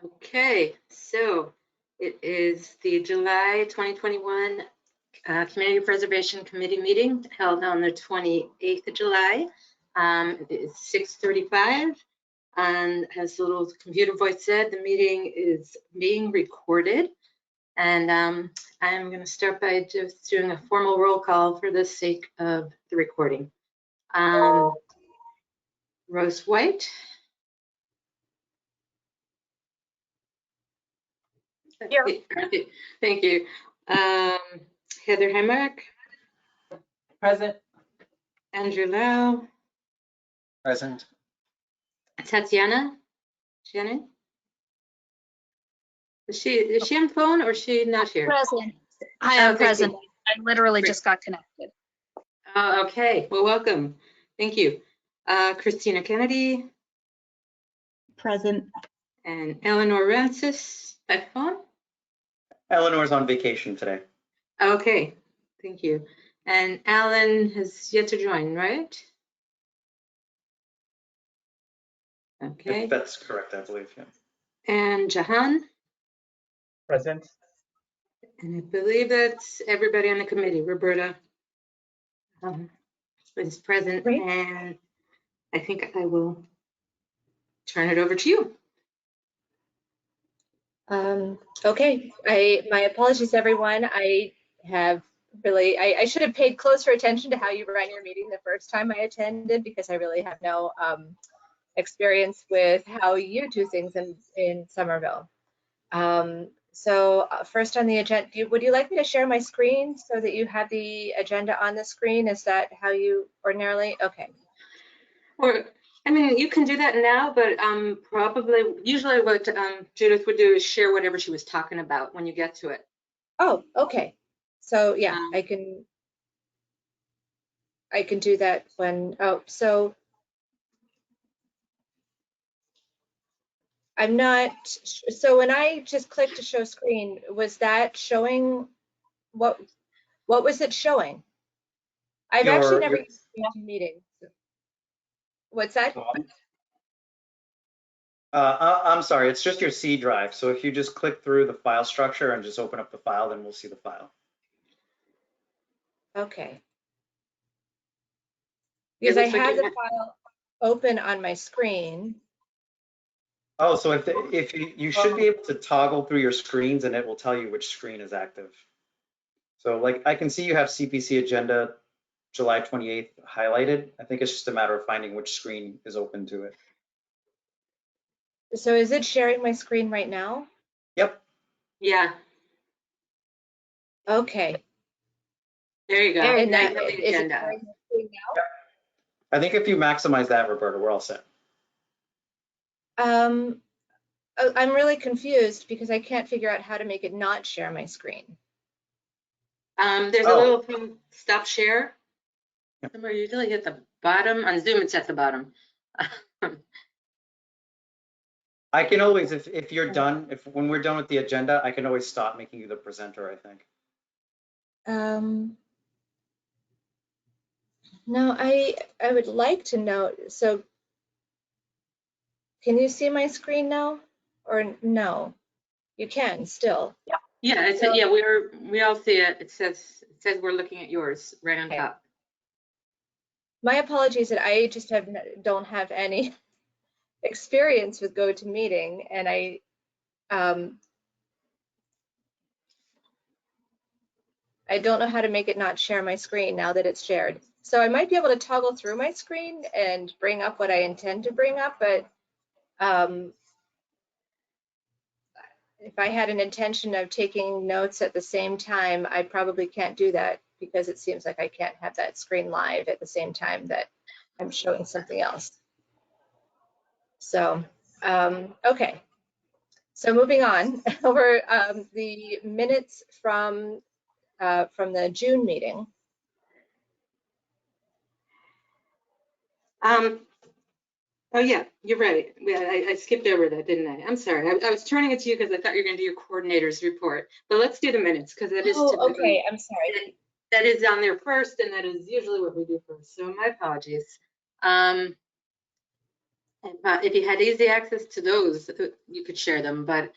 Okay, so it is the July 2021 Community Preservation Committee meeting held on the 28th of July. It is 6:35, and as the little computer voice said, the meeting is being recorded. And I'm going to start by just doing a formal roll call for the sake of the recording. Rose White. Here. Thank you. Heather Hemrick. Present. Andrew Lau. Present. Tatiana Shannon. Is she on phone or is she not here? Present. I am present. You. I literally just got connected. Okay, well, welcome. Thank you. Christina Kennedy. Present. And Eleanor Rancis by phone. Eleanor's on vacation today. Okay, thank you. And Alan has yet to join, right? Okay. That's correct, I believe, yeah. And Jahan. Present. And I believe that's everybody on the committee. Roberta is present. Great. And I think I will turn it over to you. Okay, my apologies, everyone. I should have paid closer attention to how you ran your meeting the first time I attended, because I really have no experience with how you do things in Somerville. So first on the agenda, would you like me to share my screen so that you have the agenda on the screen? Is that how you ordinarily? Okay. Or, I mean, you can do that now, but usually what Judith would do is share whatever she was talking about when you get to it. Oh, okay. So yeah, I can do that when, so I'm not, so when I just clicked to show screen, was that showing, what was it showing? I've actually never used a meeting. What's that? I'm sorry, it's just your C drive. So if you just click through the file structure and just open up the file, then we'll see the file. Okay. Because I have the file open on my screen. Oh, so if you should be able to toggle through your screens and it will tell you which screen is active. So like I can see you have CPC agenda July 28th highlighted. I think it's just a matter of finding which screen is open to it. So is it sharing my screen right now? Yep. Yeah. Okay. There you go. And Now that you have the is it agenda. sharing my screen now? Yep. I think if you maximize that, Roberta, we're all set. I'm really confused because I can't figure out how to make it not share my screen. There's a little thing, stop share. Somewhere usually at the bottom. On Zoom, it's at the bottom. I can always, if you're done, when we're done with the agenda, I can always stop making you the presenter, I think. No, I would like to know, so can you see my screen now or no? You can still. Yeah, it's yeah, we all see it. It says we're looking at yours right on top. My apologies that I just don't have any experience with GoToMeeting, and I don't know how to make it not share my screen now that it's shared. So I might be able to toggle through my screen and bring up what I intend to bring up, but if I had an intention of taking notes at the same time, I probably can't do that because it seems like I can't have that screen live at the same time that I'm showing something else. So, okay. So moving on over the minutes from the June meeting. Oh yeah, you're right. Yeah, I skipped over that, didn't I? I'm sorry. I was turning it to you because I thought you were going to do your coordinator's report. But let's do the minutes because that is typically, okay. I'm sorry. That is on there first, and that is usually what we do first. So my apologies. And If you had easy access to those, you could share them, but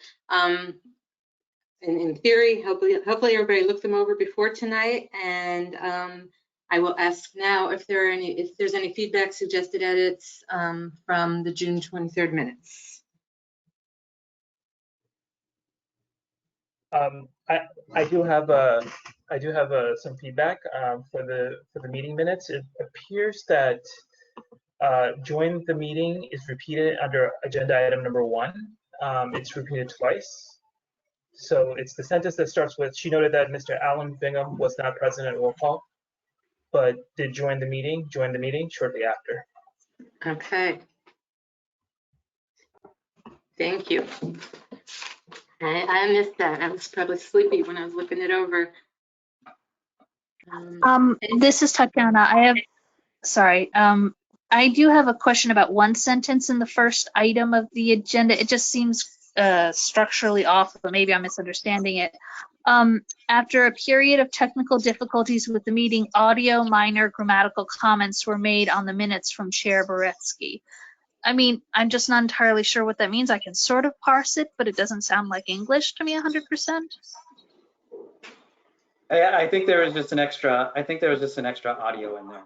in theory, hopefully everybody looked them over before tonight, and I will ask now if there's any feedback, suggested edits from the June 23rd minutes. I do have some feedback for the meeting minutes. It appears that join the meeting is repeated under agenda item number 1. It's repeated twice. So it's the sentence that starts with, she noted that Mr. Alan Bingham was not present at roll call, but did join the meeting shortly after. Okay. Thank you. I missed that. I was probably sleepy when I was looking it over. This is Tatiana. I do have a question about one sentence in the first item of the agenda. It just seems structurally off, but maybe I'm misunderstanding it. After a period of technical difficulties with the meeting, audio minor grammatical comments were made on the minutes from Chair Boretsky. I mean, I'm just not entirely sure what that means. I can sort of parse it, but it doesn't sound like English to me 100%. I think there was just an extra audio in there.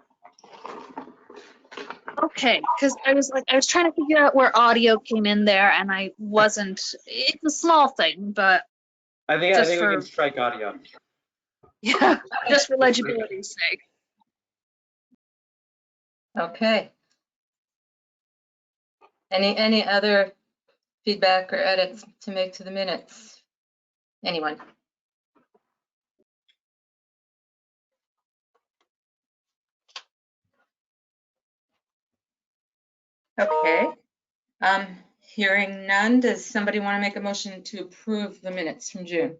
Okay, because I was trying to figure out where audio came in there, and I wasn't. It's a small thing, but I think Just we for- can strike audio. yeah, just for legibility's sake. Okay. Any other feedback or edits to make to the minutes? Anyone? Okay. Hearing none, does somebody want to make a motion to approve the minutes from June?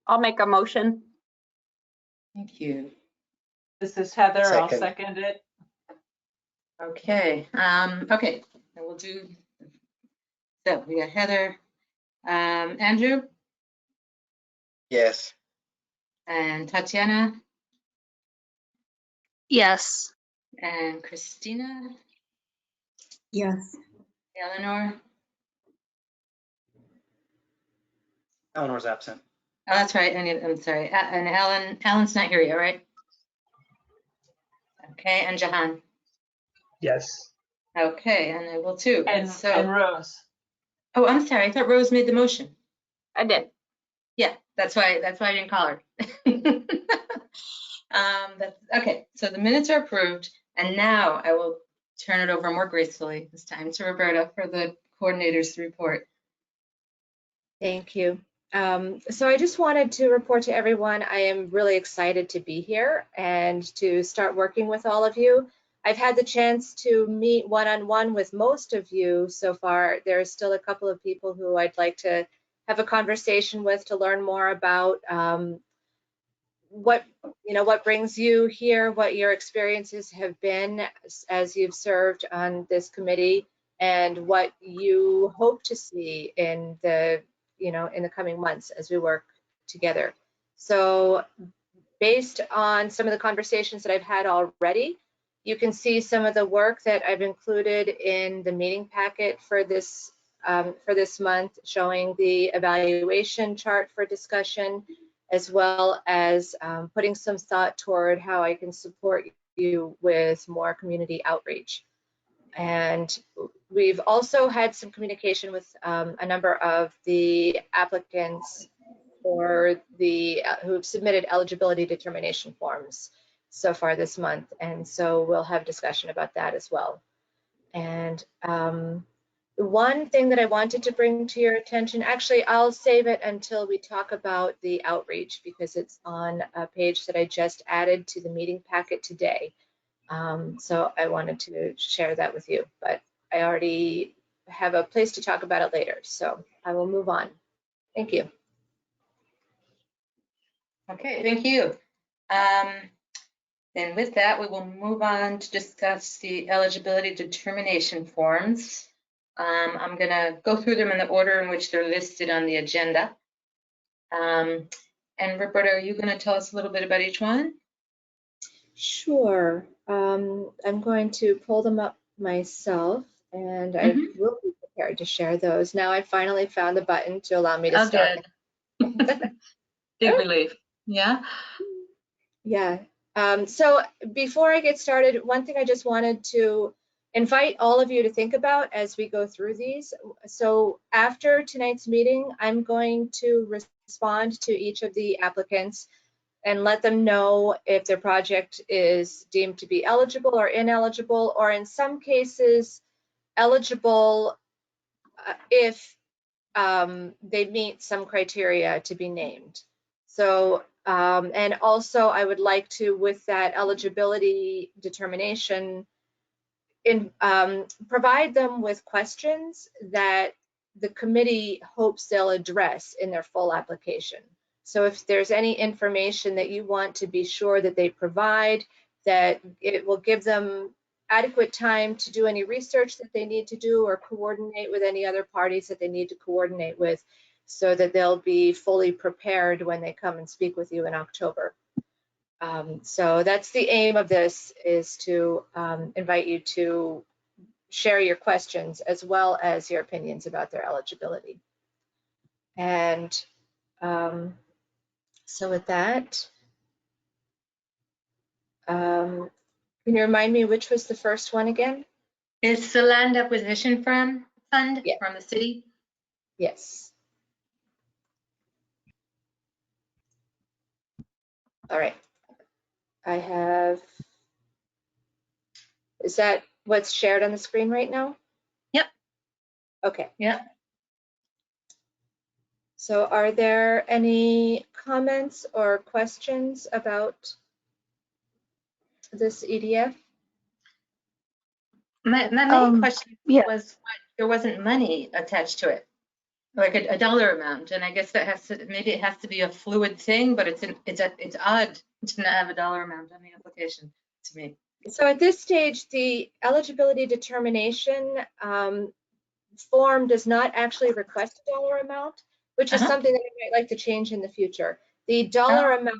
I'll make a motion. Thank you. This is Heather. I'll Second. second it. Okay, okay, and we'll do, so we got Heather, Andrew, Yes. and Tatiana, Yes. and Christina, Yes. Eleanor. Eleanor's absent. Oh, that's right, I'm sorry, and Alan's not here yet, right? Okay, and Jahan. Yes. Okay, and I will too. And So, Rose. oh, I'm sorry, I thought Rose made the motion. I did. Yeah, that's why I didn't call her. Okay, so the minutes are approved, and now I will turn it over more gracefully this time to Roberta for the coordinator's report. Thank you. So I just wanted to report to everyone, I am really excited to be here and to start working with all of you. I've had the chance to meet one-on-one with most of you so far. There are still a couple of people who I'd like to have a conversation with to learn more about what brings you here, what your experiences have been as you've served on this committee, and what you hope to see in the coming months as we work together. So based on some of the conversations that I've had already, you can see some of the work that I've included in the meeting packet for this month, showing the evaluation chart for discussion, as well as putting some thought toward how I can support you with more community outreach. And we've also had some communication with a number of the applicants for who've submitted eligibility determination forms so far this month. And so we'll have discussion about that as well. And one thing that I wanted to bring to your attention, actually, I'll save it until we talk about the outreach because it's on a page that I just added to the meeting packet today. So I wanted to share that with you, but I already have a place to talk about it later. So I will move on. Thank you. Okay, thank you. And with that, we will move on to discuss the eligibility determination forms. I'm going to go through them in the order in which they're listed on the agenda. And Roberta, are you going to tell us a little bit about each one? Sure. I'm going to pull them up myself, and I will be prepared to share those. Now I finally found the button to allow me to start. Good. Big relief. Yeah. Yeah. So before I get started, one thing I just wanted to invite all of you to think about as we go through these. So after tonight's meeting, I'm going to respond to each of the applicants and let them know if their project is deemed to be eligible or ineligible, or in some cases, eligible if they meet some criteria to be named. So, and also I would like to, with that eligibility determination, provide them with questions that the committee hopes they'll address in their full application. So if there's any information that you want to be sure that they provide, that it will give them adequate time to do any research that they need to do or coordinate with any other parties that they need to coordinate with, so that they'll be fully prepared when they come and speak with you in October. So that's the aim of this, is to invite you to share your questions as well as your opinions about their eligibility. And so with that, can you remind me which was the first one again? It's the land acquisition fund Yeah. from the city. Yes. All right. I have, is that what's shared on the screen right now? Yep. Okay. Yeah. So are there any comments or questions about this EDF? My main question yeah. was why there wasn't money attached to it, like a dollar amount. And I guess that has to, maybe it has to be a fluid thing, but it's odd to not have a dollar amount on the application to me. So at this stage, the eligibility determination form does not actually request a dollar amount, which is something that I might like to change in the future. The dollar amount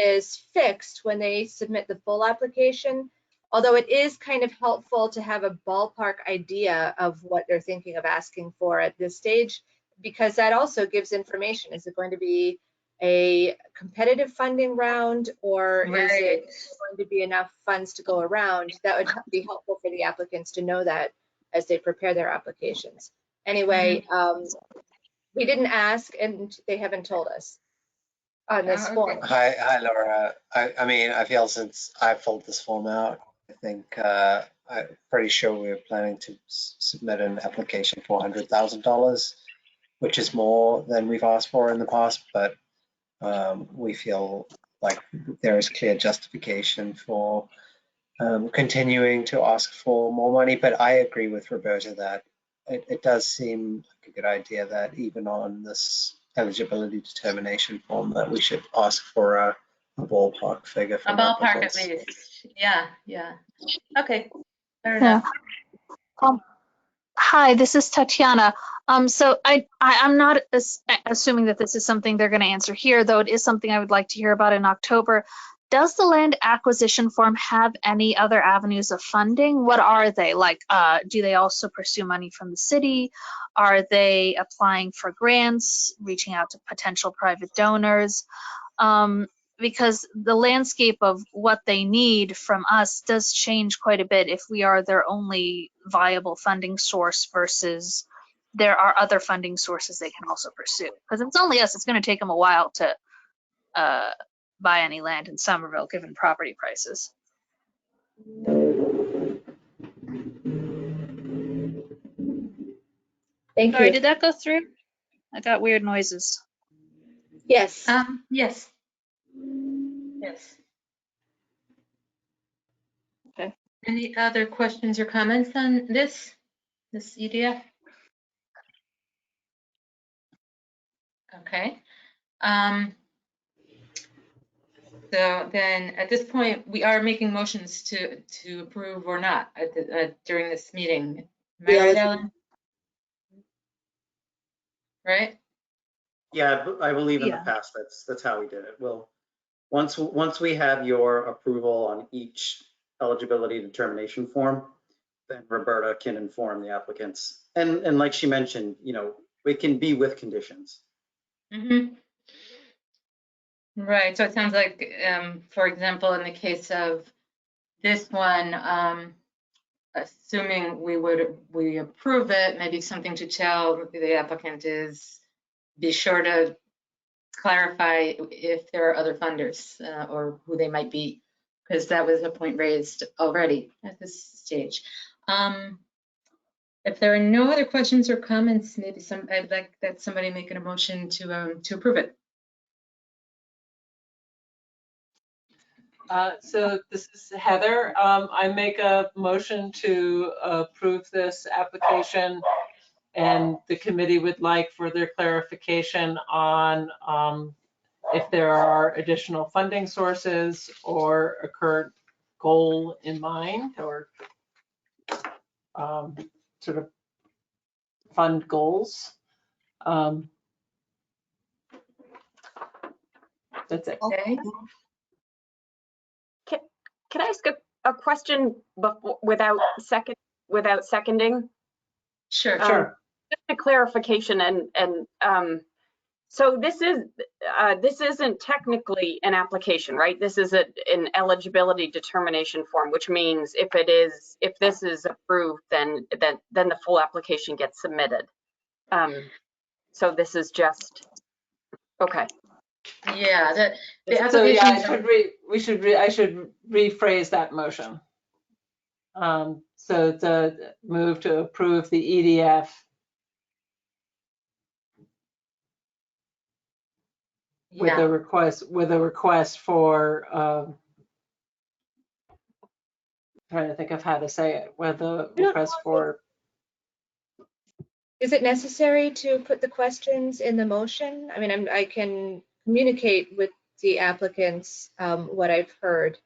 is fixed when they submit the full application, although it is kind of helpful to have a ballpark idea of what they're thinking of asking for at this stage, because that also gives information. Is it going to be a competitive funding round, or is it going to be enough funds to go around? That would be helpful for the applicants to know that as they prepare their applications. Anyway, we didn't ask, and they haven't told us on this form. Hi, Laura. I mean, I feel since I filled this form out, I think I'm pretty sure we were planning to submit an application for $100,000, which is more than we've asked for in the past, but we feel like there is clear justification for continuing to ask for more money. But I agree with Roberta that it does seem like a good idea that even on this eligibility determination form that we should ask for a ballpark figure. A ballpark at least. Yeah, yeah. Okay, fair enough. Hi, this is Tatiana. So I'm not assuming that this is something they're going to answer here, though it is something I would like to hear about in October. Does the land acquisition form have any other avenues of funding? What are they? Like, do they also pursue money from the city? Are they applying for grants, reaching out to potential private donors? Because the landscape of what they need from us does change quite a bit if we are their only viable funding source versus there are other funding sources they can also pursue. Because if it's only us, it's going to take them a while to buy any land in Somerville, given property prices. Thank Sorry, you. did that go through? I got weird noises. Yes. Yes. Yes. Okay. Any other questions or comments on this EDF? Okay. So then at this point, we are making motions to approve or not during this meeting. Am I right, Alan? Right? Yeah, I believe in the Yeah. past that's how we did it. Well, once we have your approval on each eligibility determination form, then Roberta can inform the applicants. And like she mentioned, it can be with conditions. Mhm. Right, so it sounds like, for example, in the case of this one, assuming we approve it, maybe something to tell the applicant is be sure to clarify if there are other funders or who they might be, because that was a point raised already at this stage. If there are no other questions or comments, maybe I'd like that somebody making a motion to approve it. So this is Heather. I make a motion to approve this application, and the committee would like further clarification on if there are additional funding sources or a current goal in mind, or sort of fund goals. That's it. Okay. Can I ask a question before, without seconding? Sure. Sure. Just a clarification, so this isn't technically an application, right? This is an eligibility determination form, which means if this is approved, then the full application gets submitted. So this is just okay. Yeah, the So yeah, application. I should rephrase that motion. So to move to approve the EDF with a request for trying to think of how to say it, with a request for. Is it necessary to put the questions in the motion? I mean, I can communicate with the applicants what I've heard.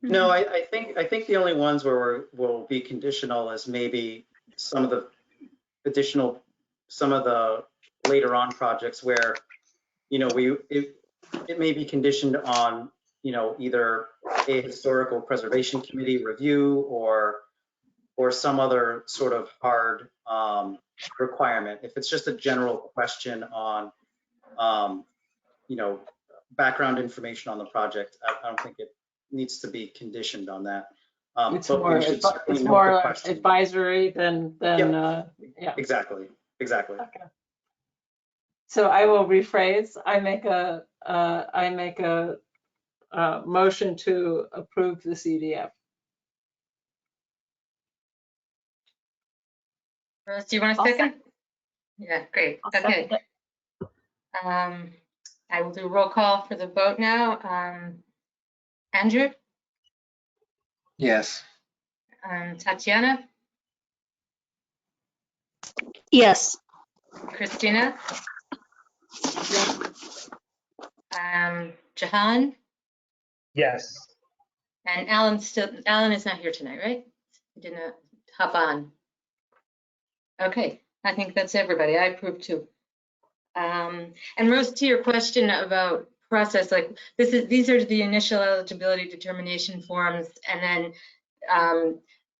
No, I think the only ones where will be conditional is maybe some of the later on projects where, it may be conditioned on, either a historical preservation committee review or some other sort of hard requirement. If it's just a general question on, background information on the project, I don't think it needs to be conditioned on that. It's but more, we should it's certainly note more the question. advisory than yeah. Exactly. Okay. So I will rephrase. I make a motion to approve the CDF. Rose, do you want a I'll second? Yeah, great. I'll Okay. second it. I will do roll call for the vote now. Andrew, Yes. Tatiana, Yes. Christina, Jahan, Yes. and Alan is not here tonight, right? He didn't hop on. Okay, I think that's everybody. I approve too. And Rose, to your question about process, like these are the initial eligibility determination forms, and then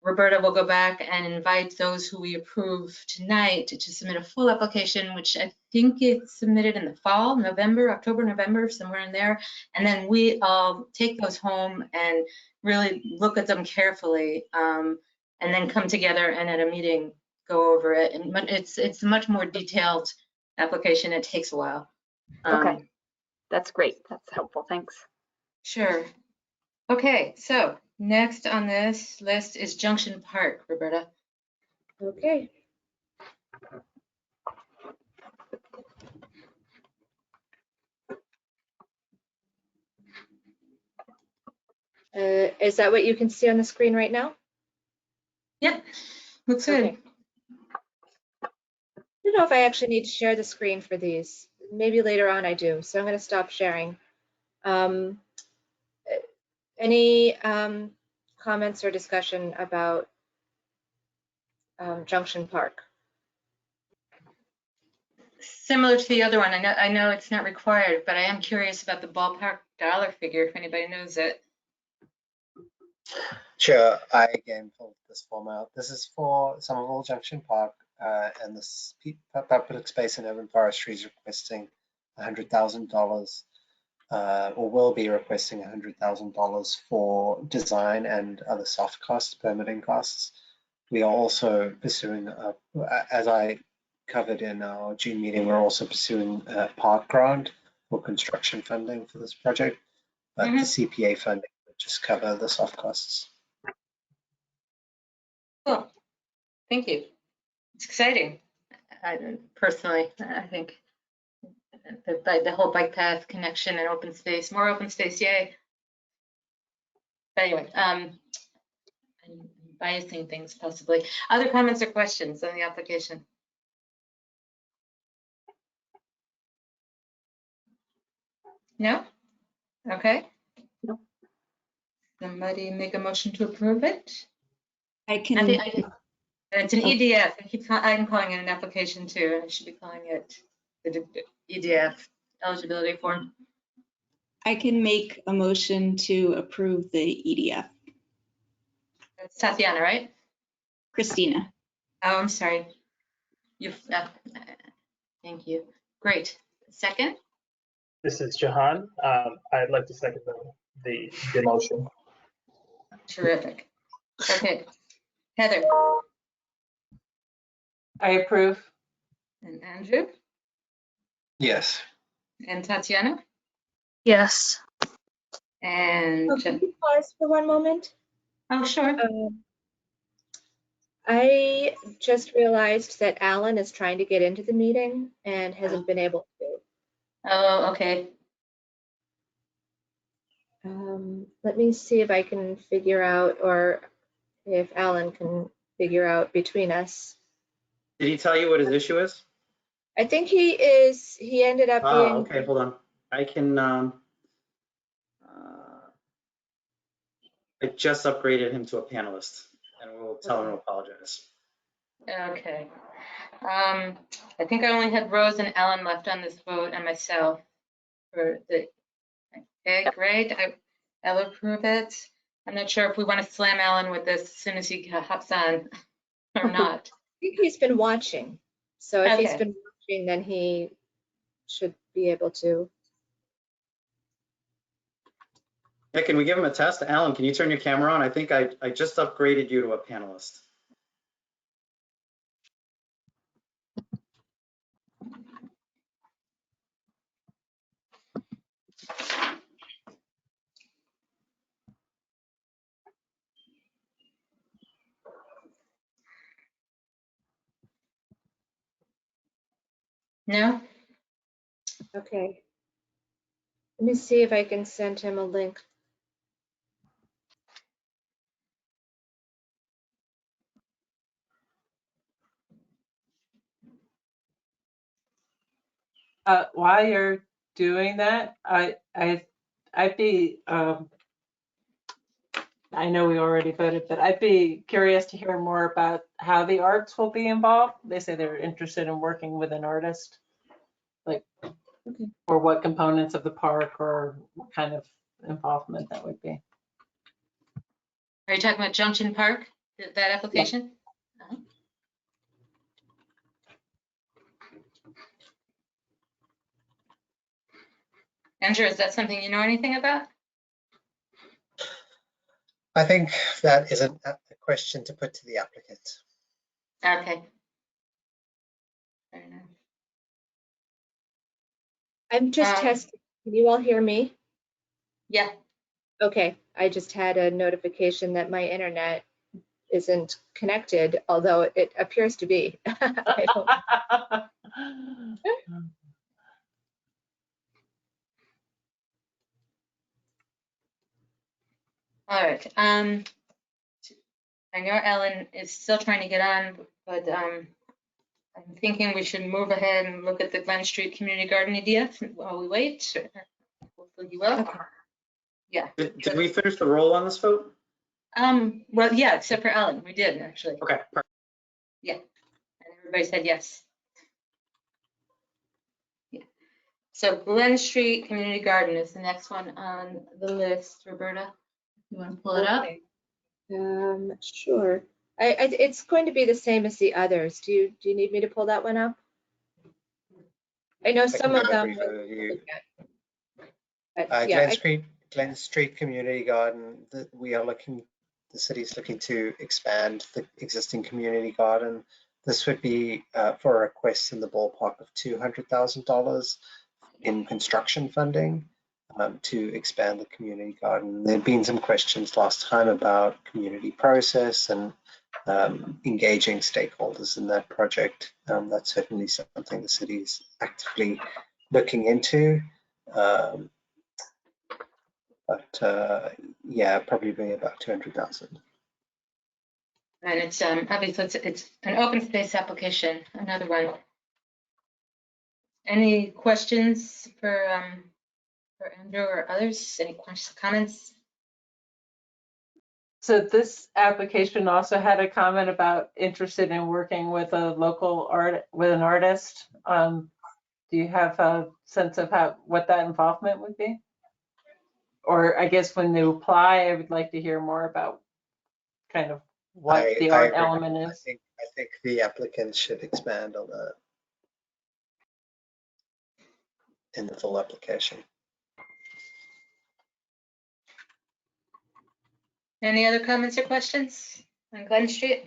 Roberta will go back and invite those who we approve tonight to submit a full application, which I think it's submitted in the fall, October, November, somewhere in there. And then we all take those home and really look at them carefully, and then come together and at a meeting go over it. And it's a much more detailed application. It takes a while. Okay, that's great. That's helpful. Thanks. Sure. Okay, so next on this list is Junction Park, Roberta. Okay. Is that what you can see on the screen right now? Yep, looks good. Okay. I don't know if I actually need to share the screen for these. Maybe later on I do, so I'm going to stop sharing. Any comments or discussion about Junction Park? Similar to the other one, I know it's not required, but I am curious about the ballpark dollar figure, if anybody knows it. Sure, I again pulled this form out. This is for Somerville Junction Park, and this Public Space and Urban Forestry is requesting $100,000, or will be requesting $100,000 for design and other soft costs, permitting costs. We are also pursuing, as I covered in our June meeting, we're also pursuing a park grant for construction funding for this project, but the CPA funding would just cover the soft costs. Cool. Thank you. It's exciting. Personally, I think the whole bike path connection and open space, more open space, yay. But anyway, I'm biasing things possibly. Other comments or questions on the application? No? Okay. No. Somebody make a motion to approve it? I can, It's an EDF. I'm calling it an application too. I should be calling it the EDF eligibility form. I can make a motion to approve the EDF. It's Tatiana, right? Christina. Oh, I'm sorry. Thank you. Great. Second? This is Jahan. I'd like to second the motion. Terrific. Okay. Heather I approve. and Andrew Yes. and Tatiana Yes. and Oh, can you pause for one moment? oh, sure. I just realized that Alan is trying to get into the meeting and hasn't been able to. Oh, okay. Let me see if I can figure out, or if Alan can figure out between us. Did he tell you what his issue is? I think he ended up Oh, being. okay, hold on. I can, I just upgraded him to a panelist and we'll tell him to apologize. Okay. I think I only had Rose and Ellen left on this vote and myself for the, okay, great. I'll approve it. I'm not sure if we want to slam Alan with this as soon as he hops on or not. I think he's been watching. So if he's Okay. been watching, then he should be able to. Yeah, can we give him a test? Alan, can you turn your camera on? I think I just upgraded you to a panelist. No? Okay. Let me see if I can send him a link. While you're doing that, I'd be, I know we already voted, but I'd be curious to hear more about how the arts will be involved. They say they're interested in working with an artist, like, Okay. or what components of the park or what kind of involvement that would be. Are you talking about Junction Park, that application? Uh-huh. Andrew, is that something you know anything about? I think that is a question to put to the applicant. Okay. Fair enough. I'm just testing. Can you all hear me? Yeah. Okay. I just had a notification that my internet isn't connected, although it appears to be. I don't. All right. I know Ellen is still trying to get on, but I'm thinking we should move ahead and look at the Glen Street Community Garden EDF while we wait. Hopefully you will. Okay. Yeah. Did we finish the roll on this vote? Well, yeah, except for Ellen, we did actually. Okay, perfect. Yeah. And everybody said yes. Yeah. So Glen Street Community Garden is the next one on the list. Roberta, you want to pull it up? Sure. It's going to be the same as the others. Do you need me to pull that one up? I know I some can of go them. briefly with you. Yeah, Glen Street Community Garden, the city's looking to expand the existing community garden. This would be for a request in the ballpark of $200,000 in construction funding to expand the community garden. There'd been some questions last time about community process and engaging stakeholders in that project. That's certainly something the city is actively looking into. But yeah, probably be about 200,000. And it's obviously it's an open space application, another one. Any questions for Andrew or others? Any questions, comments? So this application also had a comment about interested in working with a local an artist. Do you have a sense of what that involvement would be? Or I guess when they apply, I would like to hear more about kind of what the art agree. element is. I think the applicant should expand on that in the full application. Any other comments or questions on Glen Street?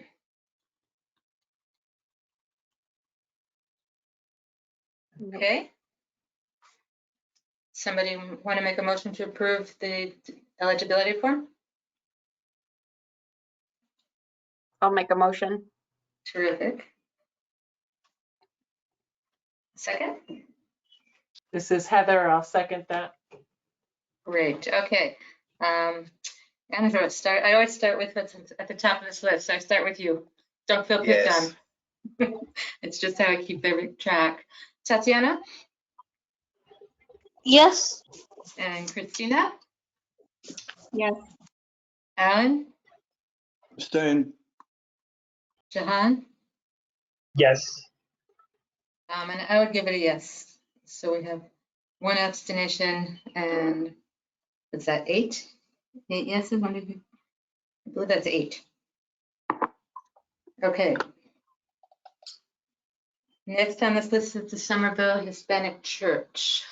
Okay. Somebody want to make a motion to approve the eligibility form? I'll make a motion. Terrific. Second? This is Heather. I'll second that. Great. Okay. Andrew, I always start with what's at the top of this list. So I start with you. Don't feel picked Yes. on. It's just how I keep every track. Tatiana Yes. and Christina, Yes. Alan, Abstain. Jahan, Yes. and I would give it a yes. So we have one abstention and is that 8? 8 yeses, I believe that's 8. Okay. Next on this list is the Somerville Hispanic Church.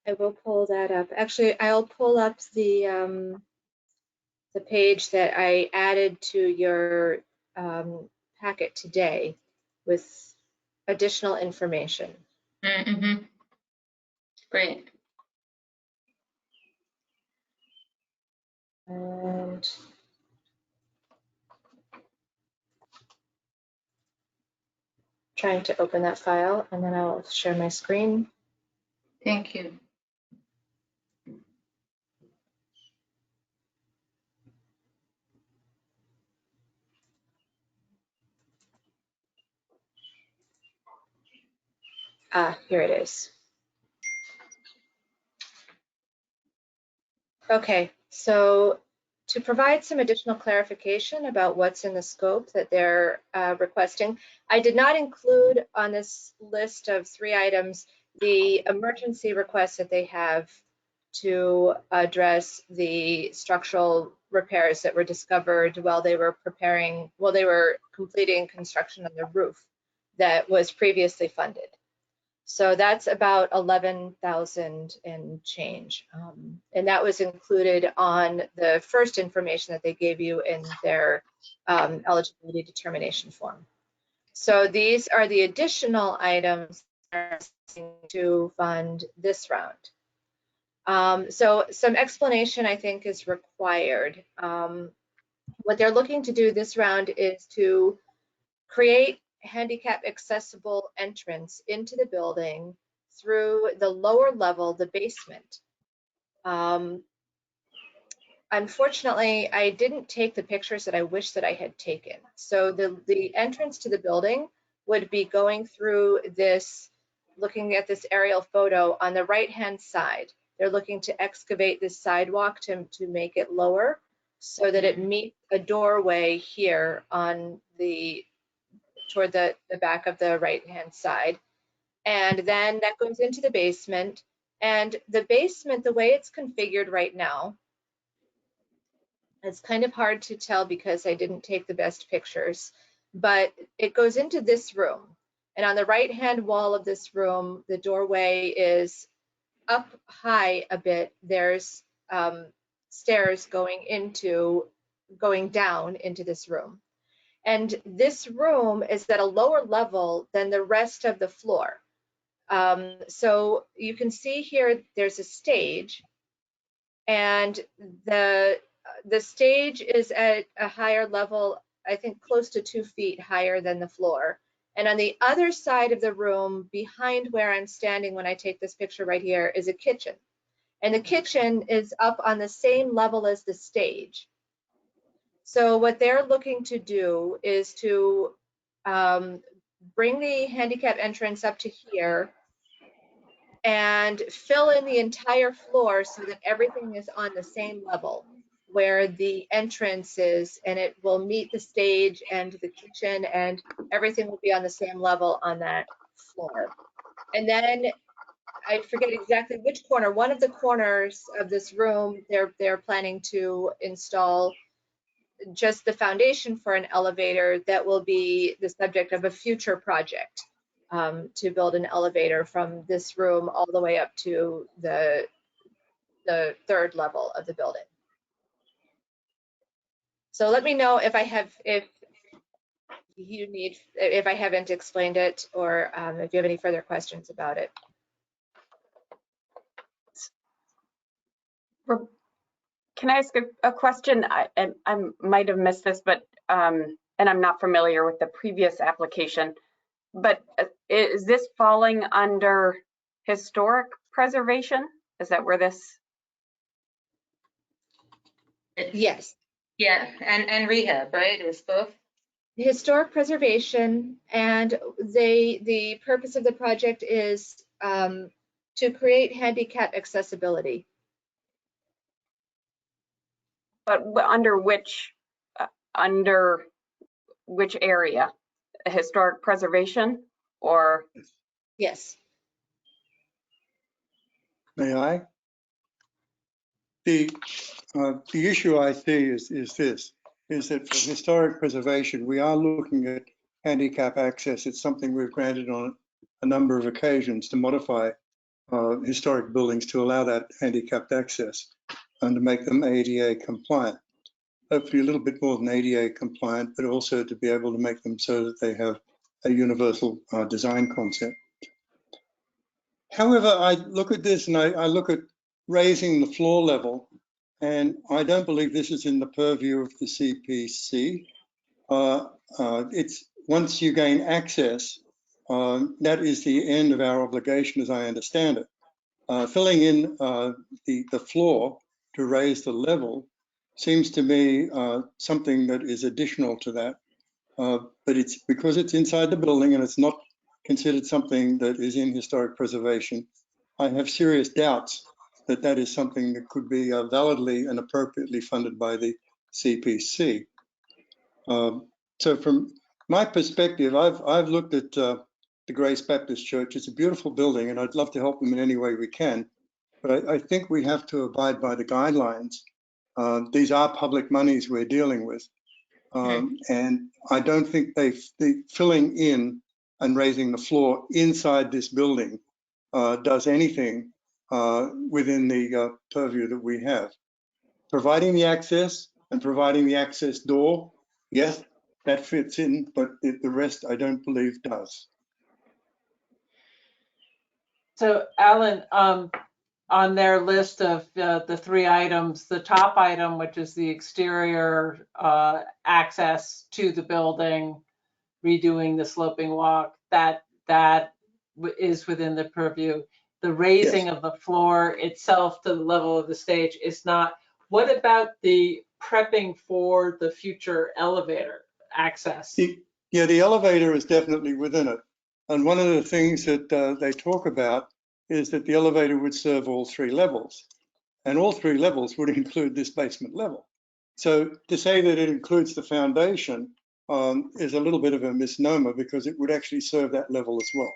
I will pull that up. Actually, I'll pull up the page that I added to your packet today with additional information. Mm-hmm. Great. And trying to open that file, and then I'll share my screen. Thank you. Here it is. Okay, so to provide some additional clarification about what's in the scope that they're requesting, I did not include on this list of 3 items the emergency requests that they have to address the structural repairs that were discovered while they were completing construction on the roof that was previously funded. So that's about 11,000 and change. And that was included on the first information that they gave you in their eligibility determination form. So these are the additional items to fund this round. So some explanation, I think, is required. What they're looking to do this round is to create handicap accessible entrance into the building through the lower level, the basement. Unfortunately, I didn't take the pictures that I wish that I had taken. So the entrance to the building would be going through this, looking at this aerial photo on the right-hand side. They're looking to excavate this sidewalk to make it lower so that it meets a doorway here on toward the back of the right-hand side. And then that goes into the basement. And the basement, the way it's configured right now, It's kind of hard to tell because I didn't take the best pictures, but it goes into this room. And on the right-hand wall of this room, the doorway is up high a bit. There's stairs going down into this room. And this room is at a lower level than the rest of the floor. So you can see here, there's a stage, and the stage is at a higher level, I think close to 2 feet higher than the floor. And on the other side of the room, behind where I'm standing when I take this picture right here, is a kitchen. And the kitchen is up on the same level as the stage. So what they're looking to do is to bring the handicap entrance up to here and fill in the entire floor so that everything is on the same level where the entrance is, and it will meet the stage and the kitchen, and everything will be on the same level on that floor. And then I forget exactly which corner, one of the corners of this room, they're planning to install just the foundation for an elevator that will be the subject of a future project, to build an elevator from this room all the way up to the 3rd level of the building. So let me know if I haven't explained it, or if you have any further questions about it. Can I ask a question? I might have missed this, but and I'm not familiar with the previous application, but is this falling under historic preservation? Is that where this? Yes. Yeah, and rehab, right? It was both. Historic preservation, and the purpose of the project is to create handicap accessibility. But under which area? Historic preservation, or? Yes. May I? The issue I see is that for historic preservation, we are looking at handicap access. It's something we've granted on a number of occasions to modify historic buildings to allow that handicapped access and to make them ADA compliant. Hopefully a little bit more than ADA compliant, but also to be able to make them so that they have a universal design concept. However, I look at this and I look at raising the floor level, and I don't believe this is in the purview of the CPC. It's once you gain access, that is the end of our obligation, as I understand it. Filling in the floor to raise the level seems to me something that is additional to that. But it's because it's inside the building and it's not considered something that is in historic preservation, I have serious doubts that that is something that could be validly and appropriately funded by the CPC. So from my perspective, I've looked at the Grace Baptist Church. It's a beautiful building and I'd love to help them in any way we can. But I think we have to abide by the guidelines. These are public monies we're dealing with. And I don't think the filling in and raising the floor inside this building does anything within the purview that we have. Providing the access and providing the access door, yes, that fits in, but the rest I don't believe does. So Alan, on their list of the 3 items, the top item, which is the exterior access to the building, redoing the sloping walk, that is within the purview. The raising of the floor itself to the level of the stage is not. What about the prepping for the future elevator access? Yeah, the elevator is definitely within it. And one of the things that they talk about is that the elevator would serve all 3 levels. And all 3 levels would include this basement level. So to say that it includes the foundation is a little bit of a misnomer, because it would actually serve that level as well.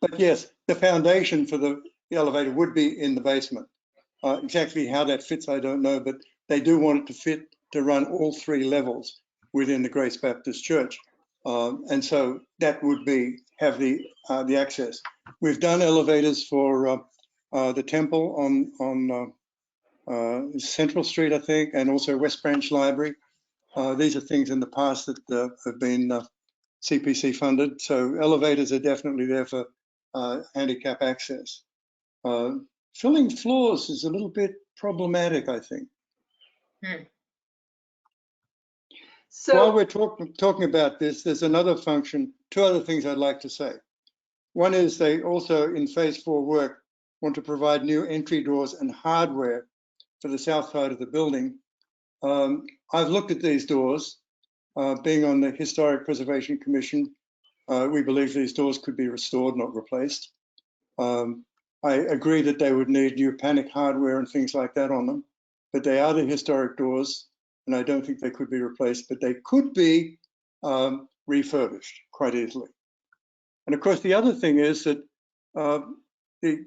But yes, the foundation for the elevator would be in the basement. Exactly how that fits, I don't know, but they do want it to fit to run all 3 levels within the Grace Baptist Church. And so that would have the access. We've done elevators for the temple on Central Street, I think, and also West Branch Library. These are things in the past that have been CPC funded. So elevators are definitely there for handicap access. Filling floors is a little bit problematic, I think. While So, we're talking about this, there's another function, 2 other things I'd like to say. One is they also, in phase 4 work, want to provide new entry doors and hardware for the south side of the building. I've looked at these doors. Being on the Historic Preservation Commission, we believe these doors could be restored, not replaced. I agree that they would need new panic hardware and things like that on them, but they are the historic doors, and I don't think they could be replaced, but they could be refurbished quite easily. And of course, the other thing is that the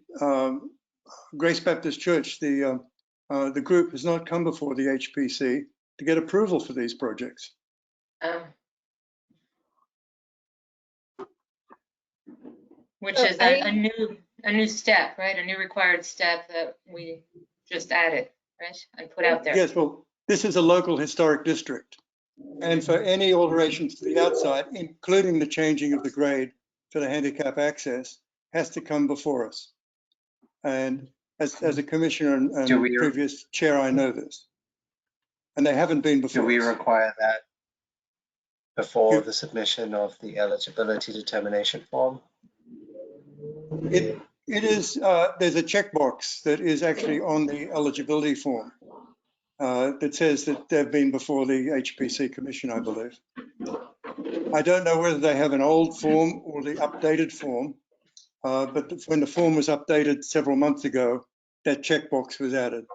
Grace Baptist Church, the group has not come before the HPC to get approval for these projects. Which is a new step, right? A new required step that we just added, right? And put out there. Yes, well, this is a local historic district. And for any alterations to the outside, including the changing of the grade for the handicap access, has to come before us. And as a commissioner and previous chair, I know this. And they haven't been before. Do we require that before the submission of the eligibility determination form? It is, there's a checkbox that is actually on the eligibility form that says that they've been before the HPC Commission, I believe. I don't know whether they have an old form or the updated form, but when the form was updated several months ago, that checkbox was added.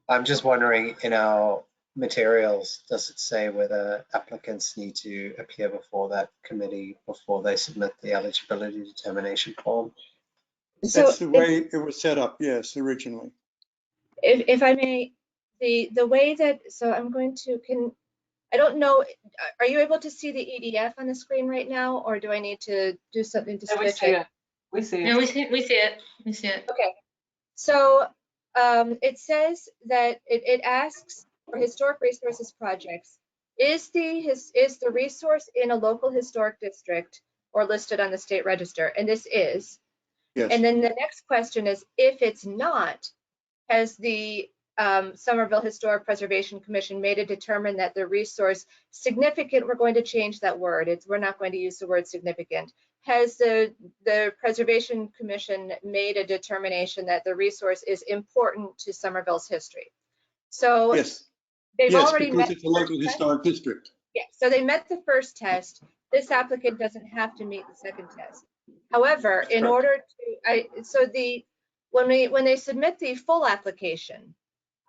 I'm just wondering, in our materials, does it say whether applicants need to appear before that committee before they submit the eligibility determination form? That's the way it was set up, yes, originally. If I may, the way that, so I'm going to, I don't know, are you able to see the EDF on the screen right now, or do I need to do something to switch it? We see it. No, we see it. We see it. Okay, so it says that it asks for historic resources projects. Is the resource in a local historic district or listed on the state register? And this is. Yes. And then the next question is, if it's not, has the Somerville Historic Preservation Commission made it determined that the resource significant, we're going to change that word. We're not going to use the word significant. Has the Preservation Commission made a determination that the resource is important to Somerville's history? So yes, they've yes, already because met it's a local historic district. Yeah, so they met the first test. This applicant doesn't have to meet the second test. However, in order to, when they submit the full application,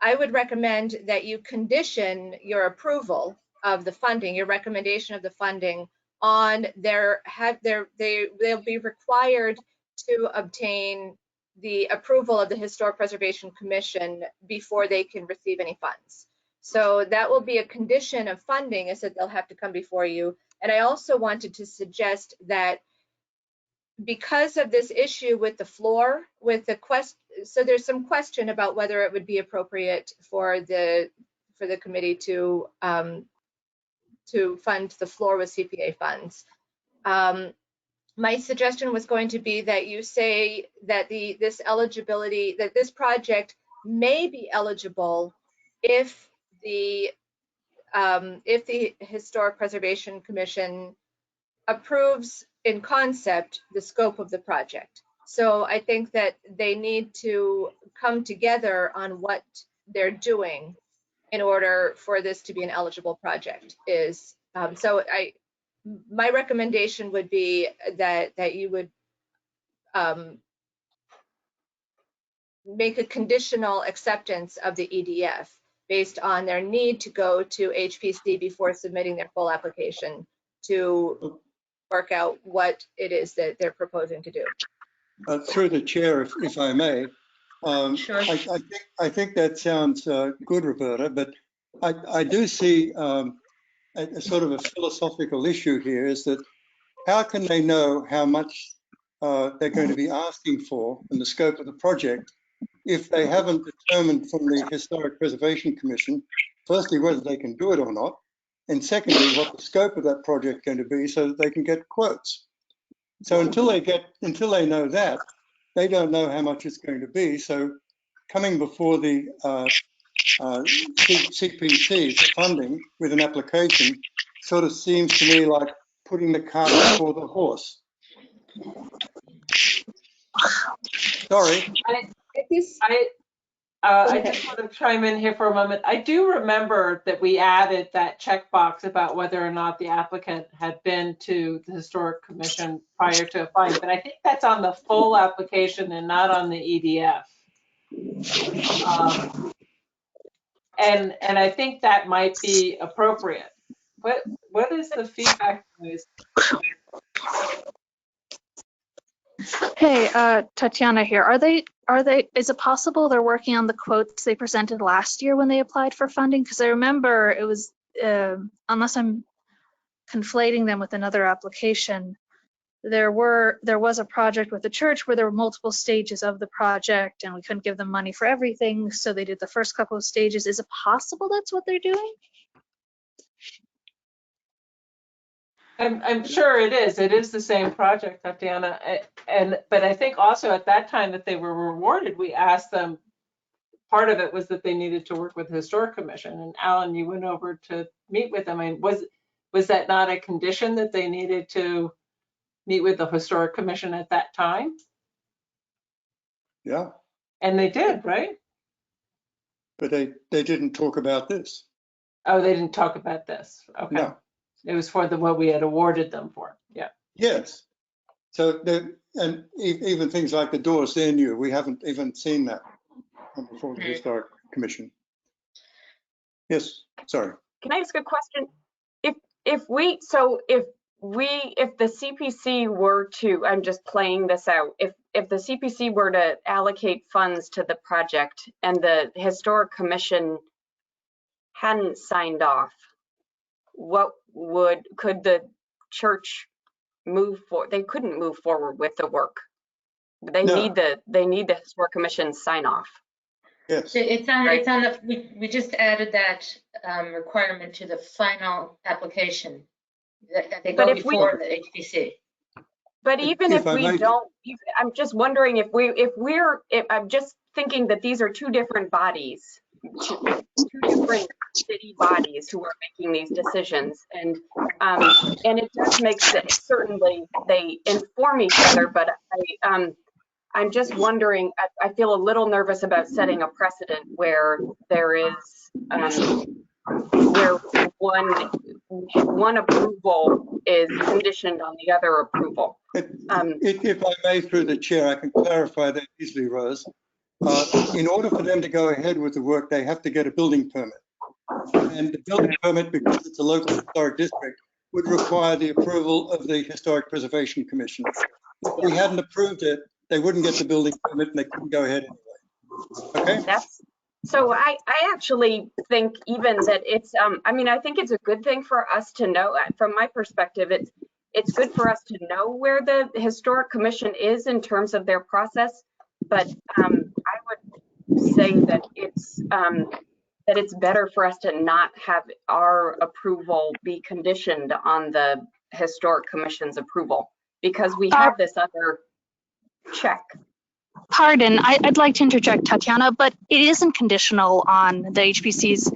I would recommend that you condition your approval of the funding, your recommendation of the funding on they'll be required to obtain the approval of the Historic Preservation Commission before they can receive any funds. So that will be a condition of funding, is that they'll have to come before you. And I also wanted to suggest that because of this issue with the floor, with the so there's some question about whether it would be appropriate for the committee to fund the floor with CPA funds. My suggestion was going to be that you say that this project may be eligible if the Historic Preservation Commission approves in concept the scope of the project. So I think that they need to come together on what they're doing in order for this to be an eligible project. My recommendation would be that you would make a conditional acceptance of the EDF based on their need to go to HPC before submitting their full application to work out what it is that they're proposing to do. Through the chair, if I may, Sure. I think that sounds good, Roberta, but I do see a sort of a philosophical issue here, is that how can they know how much they're going to be asking for and the scope of the project if they haven't determined from the Historic Preservation Commission, firstly, whether they can do it or not, and secondly, what the scope of that project is going to be so that they can get quotes. So until they know that, they don't know how much it's going to be. So coming before the CPC for funding with an application sort of seems to me like putting the cart before the horse. Sorry. I just want to chime in here for a moment. I do remember that we added that checkbox about whether or not the applicant had been to the Historic Commission prior to applying, but I think that's on the full application and not on the EDF. And I think that might be appropriate. What is the feedback noise? Hey, Tatiana here. Is it possible they're working on the quotes they presented last year when they applied for funding? Because I remember it was, unless I'm conflating them with another application, there was a project with the church where there were multiple stages of the project and we couldn't give them money for everything. So they did the first couple of stages. Is it possible that's what they're doing? I'm sure it is. It is the same project, Tatiana. But I think also at that time that they were rewarded, we asked them, part of it was that they needed to work with the Historic Commission. And Alan, you went over to meet with them. I mean, was that not a condition that they needed to meet with the Historic Commission at that time? Yeah. And they did, right? But they didn't talk about this. Oh, they didn't talk about this. Okay. No. It was for what we had awarded them for. Yeah. Yes. So and even things like the doors, they're new. We haven't even seen that before the Historic Commission. Yes. Sorry. Can I ask a question? If the CPC were to, I'm just playing this out, if the CPC were to allocate funds to the project and the Historic Commission hadn't signed off, could the church move forward? They couldn't move forward with the work. They need the Historic Commission sign off. Yes. It's on the, we just added that requirement to the final application that they go before the HPC. But even if we don't, I'm just wondering if I'm just thinking that these are two different bodies, two different city bodies who are making these decisions, and it does make sense. Certainly they inform each other, but I'm just wondering, I feel a little nervous about setting a precedent where there is, where one approval is conditioned on the other approval. If I may, through the chair, I can clarify that easily, Rose. In order for them to go ahead with the work, they have to get a building permit. And the building permit, because it's a local historic district, would require the approval of the Historic Preservation Commission. If we hadn't approved it, they wouldn't get the building permit and they couldn't go ahead anyway. Okay? So I actually think even that it's, I mean, I think it's a good thing for us to know. From my perspective, it's good for us to know where the Historic Commission is in terms of their process. But I would say that it's better for us to not have our approval be conditioned on the Historic Commission's approval, because we have this other check. Pardon, I'd like to interject, Tatiana, but it isn't conditional on the HPC's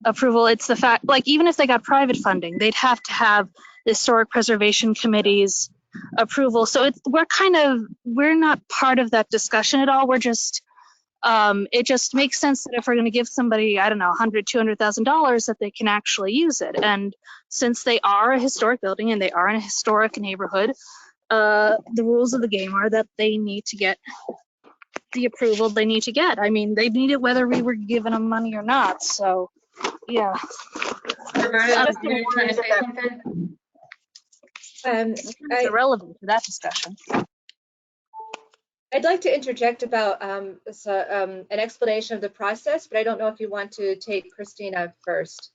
approval. It's the fact, like, even if they got private funding, they'd have to have the Historic Preservation Committee's approval. So we're not part of that discussion at all. We're just, it just makes sense that if we're going to give somebody, I don't know, $100,000, $200,000, that they can actually use it. And since they are a historic building and they are in a historic neighborhood, the rules of the game are that they need to get the approval they need to get. I mean, they need it whether we were giving them money or not. So, yeah. Roberta, you're trying to say something? It's irrelevant to that discussion. I'd like to interject about an explanation of the process, but I don't know if you want to take Christina first.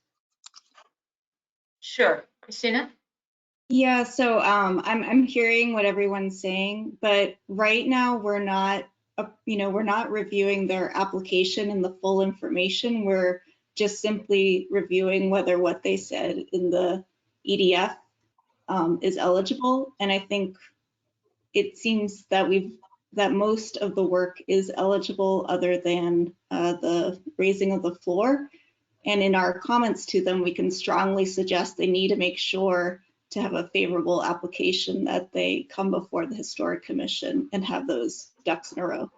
Sure, Christina? Yeah, so I'm hearing what everyone's saying, but right now we're not, we're not reviewing their application and the full information. We're just simply reviewing whether what they said in the EDF is eligible. And I think it seems that that most of the work is eligible other than the raising of the floor. And in our comments to them, we can strongly suggest they need to make sure to have a favorable application that they come before the Historic Commission and have those ducks in a row.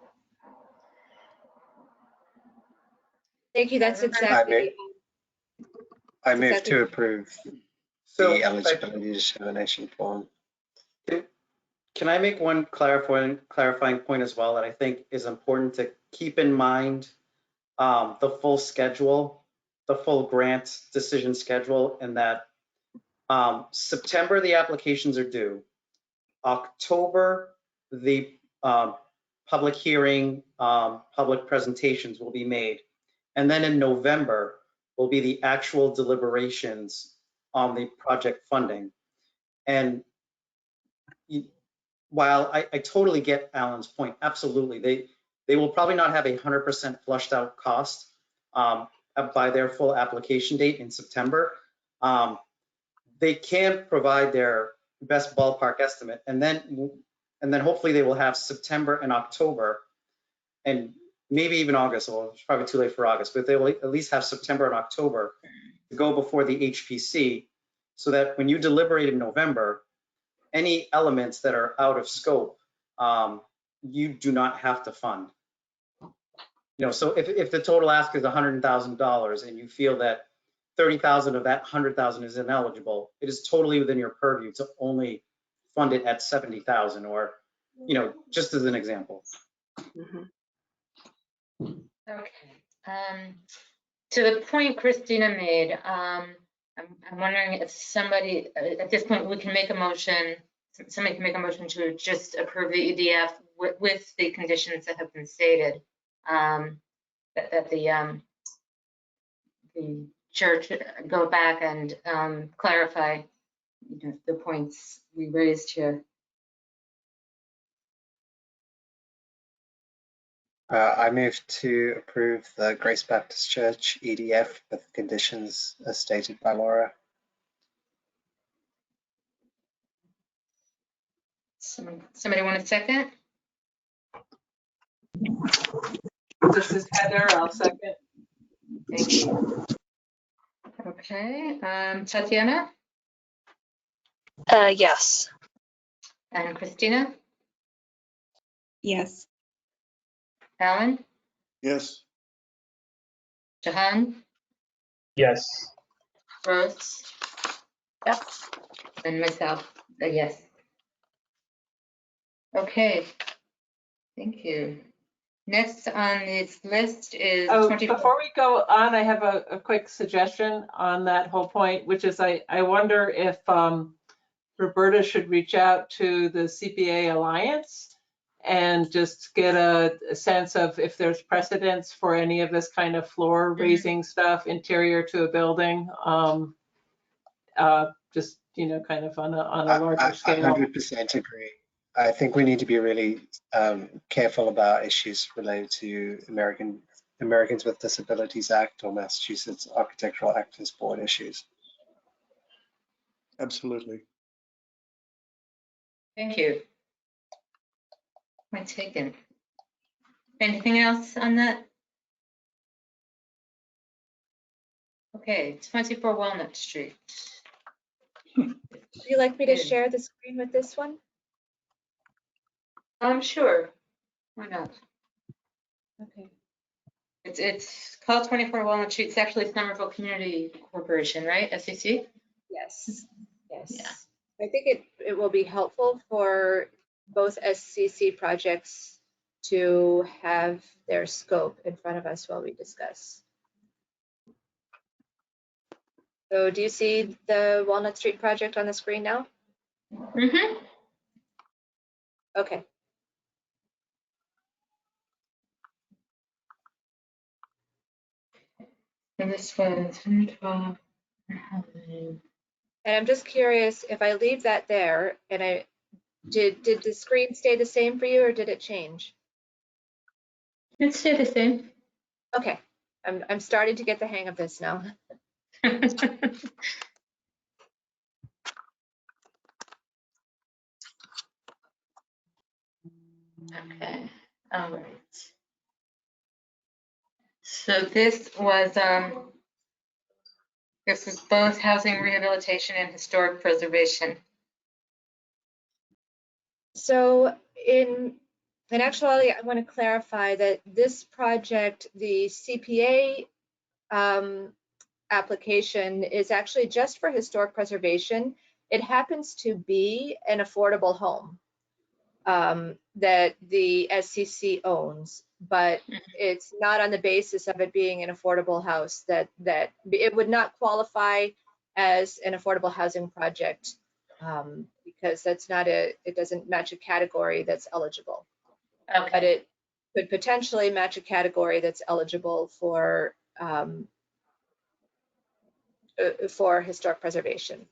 Thank you. That's exactly. I move exactly. to approve So the eligibility determination form. can I make one clarifying point as well that I think is important to keep in mind? The full schedule, the full grant decision schedule, and that September, the applications are due. October, the public hearing, public presentations will be made. And then in November will be the actual deliberations on the project funding. And while I totally get Alan's point, absolutely, they will probably not have 100% flushed out cost by their full application date in September. They can provide their best ballpark estimate, and then hopefully they will have September and October, and maybe even August. Well, it's probably too late for August, but they will at least have September and October to go before the HPC, so that when you deliberate in November, any elements that are out of scope, you do not have to fund. So if the total ask is $100,000 and you feel that 30,000 of that 100,000 is ineligible, it is totally within your purview to only fund it at 70,000, or, just as an example. Okay. To the point Christina made, I'm wondering if somebody, at this point, we can make a motion, somebody can make a motion to just approve the EDF with the conditions that have been stated, that the church go back and clarify the points we raised here. I move to approve the Grace Baptist Church EDF with conditions as stated by Laura. Somebody want a second? This is Heather, I'll second. Thank you. Okay, Tatiana Yes. and Christina, Yes. Alan, Yes. Jahan, Yes. Rose, Yep. and myself, yes. Okay, thank you. Next on this list is Oh, 24. before we go on, I have a quick suggestion on that whole point, which is I wonder if Roberta should reach out to the CPA Alliance and just get a sense of if there's precedence for any of this kind of floor raising stuff interior to a building, just kind of on a larger scale. I 100% agree. I think we need to be really careful about issues related to Americans with Disabilities Act or Massachusetts Architectural Actors Board issues. Absolutely. Thank you. Point taken. Anything else on that? Okay, 24 Walnut Street. Would you like me to share the screen with this one? Sure. Why not? Okay. It's called 24 Walnut Street. It's actually Somerville Community Corporation, right? SCC? Yes. Yes. Yeah. I think it will be helpful for both SCC projects to have their scope in front of us while we discuss. So do you see the Walnut Street project on the screen now? Mm-hmm. Okay. So this was 112. And I'm just curious, if I leave that there and did the screen stay the same for you or did it change? It stayed the same. Okay, I'm starting to get the hang of this now. Okay, all right. So this was both housing rehabilitation and historic preservation. So in actuality, I want to clarify that this project, the CPA application, is actually just for historic preservation. It happens to be an affordable home that the SCC owns, but it's not on the basis of it being an affordable house that it would not qualify as an affordable housing project because it doesn't match a category that's eligible. Okay. But it could potentially match a category that's eligible for historic preservation.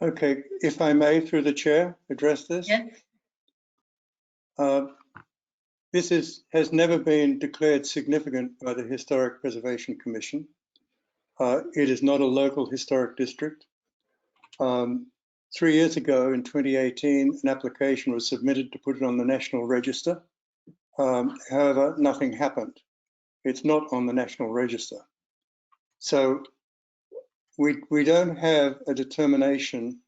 Okay, if I may, through the chair, address this. Yes. This has never been declared significant by the Historic Preservation Commission. It is not a local historic district. 3 years ago, in 2018, an application was submitted to put it on the National Register. However, nothing happened. It's not on the National Register. So we don't have a determination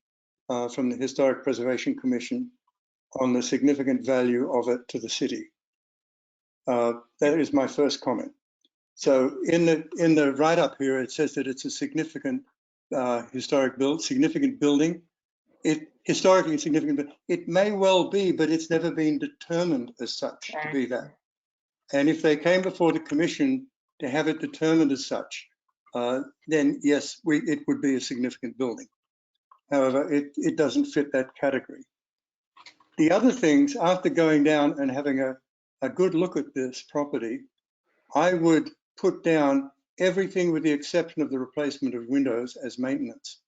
from the Historic Preservation Commission on the significant value of it to the city. That is my first comment. So in the write-up here, it says that it's a significant significant building. Historically significant, but it may well be, but it's never been determined as such to be that. And if they came before the commission to have it determined as such, then yes, it would be a significant building. However, it doesn't fit that category. The other things, after going down and having a good look at this property, I would put down everything with the exception of the replacement of windows as maintenance.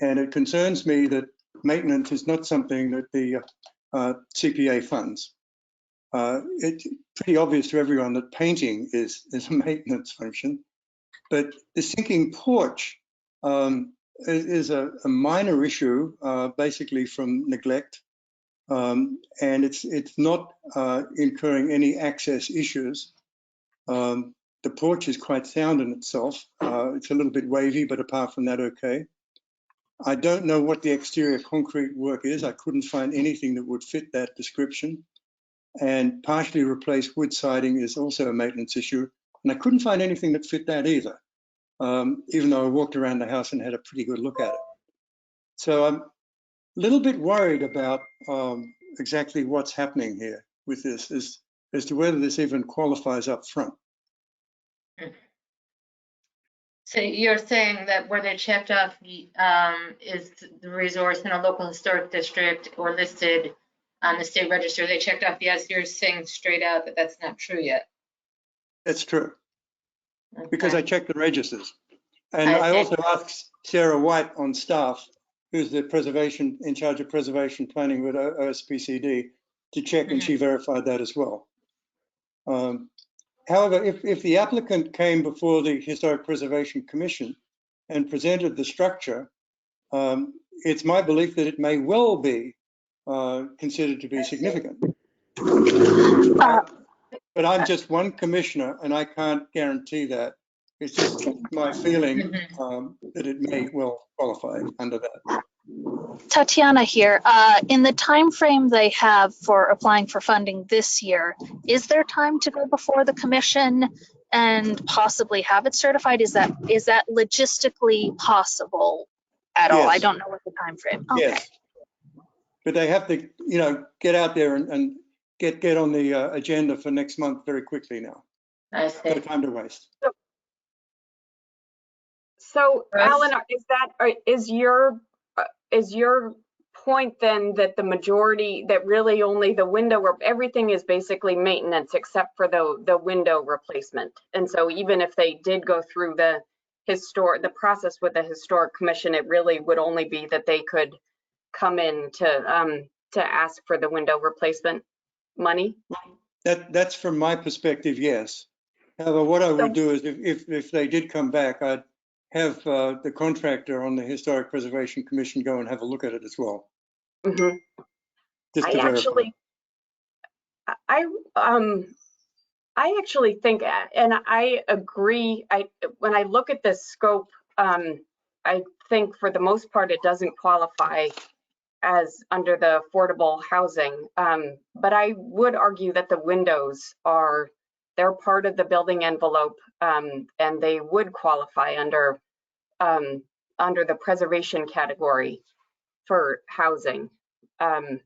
And it concerns me that maintenance is not something that the CPA funds. It's pretty obvious to everyone that painting is a maintenance function, but the sinking porch is a minor issue, basically from neglect, and it's not incurring any access issues. The porch is quite sound in itself. It's a little bit wavy, but apart from that, okay. I don't know what the exterior concrete work is. I couldn't find anything that would fit that description. And partially replaced wood siding is also a maintenance issue. And I couldn't find anything that fit that either, even though I walked around the house and had a pretty good look at it. So I'm a little bit worried about exactly what's happening here with this, as to whether this even qualifies up front. So you're saying that where they checked off is the resource in a local historic district or listed on the state register, they checked off yes, you're saying straight out that that's not true yet. That's true, Okay. because I checked the registers. And I also asked Sarah White on staff, who's the preservation in charge of preservation planning with OSPCD, to check, and she verified that as well. However, if the applicant came before the Historic Preservation Commission and presented the structure, it's my belief that it may well be considered to be significant. But I'm just one commissioner and I can't guarantee that. It's just my feeling that it may well qualify under that. Tatiana here. In the time frame they have for applying for funding this year, is there time to go before the commission and possibly have it certified? Is that logistically possible at all? Yes. I don't know what the time frame. Okay. Yes. But they have to, get out there and get on the agenda for next month very quickly now. I see. No time to waste. So, Russ? Alan, is your point then that the majority, that really only the window, everything is basically maintenance except for the window replacement. And so even if they did go through the process with the historic commission, it really would only be that they could come in to ask for the window replacement money. That's from my perspective, yes. However, what I would do is if they did come back, I'd have the contractor on the Historic Preservation Commission go and have a look at it as well. Mm-hmm. Just to verify. I actually think, and I agree, when I look at this scope, I think for the most part it doesn't qualify as under the affordable housing. But I would argue that the windows they're part of the building envelope, and they would qualify under the preservation category for housing. And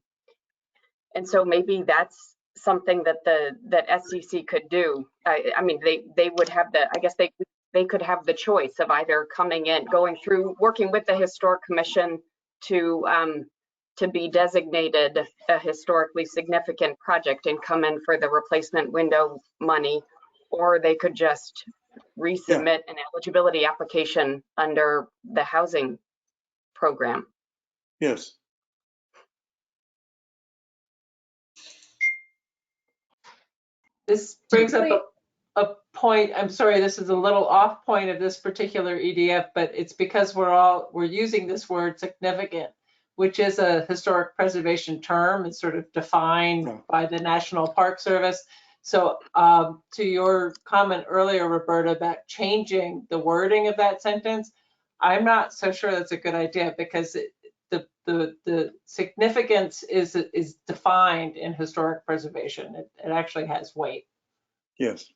so maybe that's something that that SCC could do. I mean, they would have I guess they could have the choice of either coming in, going through, working with the historic commission to be designated a historically significant project and come in for the replacement window money, or they could just resubmit an eligibility application under the housing program. Yes. This brings up a point. I'm sorry, this is a little off point of this particular EDF, but it's because we're using this word significant, which is a historic preservation term. It's sort of defined by the National Park Service. So to your comment earlier, Roberta, about changing the wording of that sentence, I'm not so sure that's a good idea, because the significance is defined in historic preservation. It actually has weight. Yes.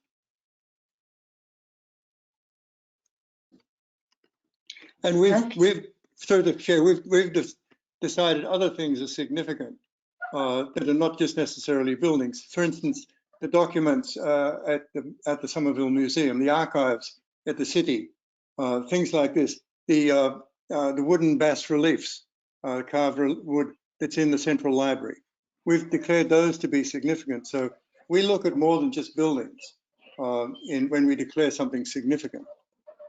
And we've through the chair, we've decided other things are significant that are not just necessarily buildings. For instance, the documents at the Somerville Museum, the archives at the city, things like this, the wooden bas reliefs, carved wood that's in the Central Library. We've declared those to be significant. So we look at more than just buildings when we declare something significant.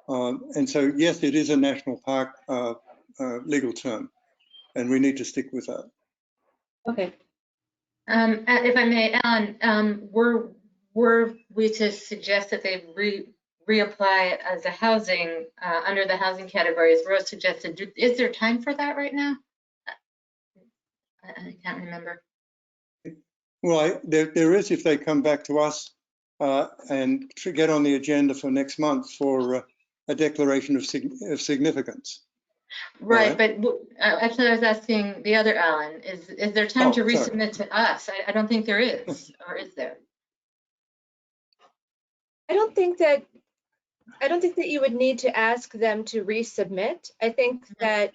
And so, yes, it is a national park legal term, and we need to stick with that. Okay. If I may, Alan, were we to suggest that they reapply as a housing under the housing categories Rose suggested? Is there time for that right now? I can't remember. Well, there is if they come back to us and to get on the agenda for next month for a declaration of significance. Right, but actually I was asking the other Alan, is there time to resubmit to us? I don't think there is, or is there? I don't think that you would need to ask them to resubmit. I think that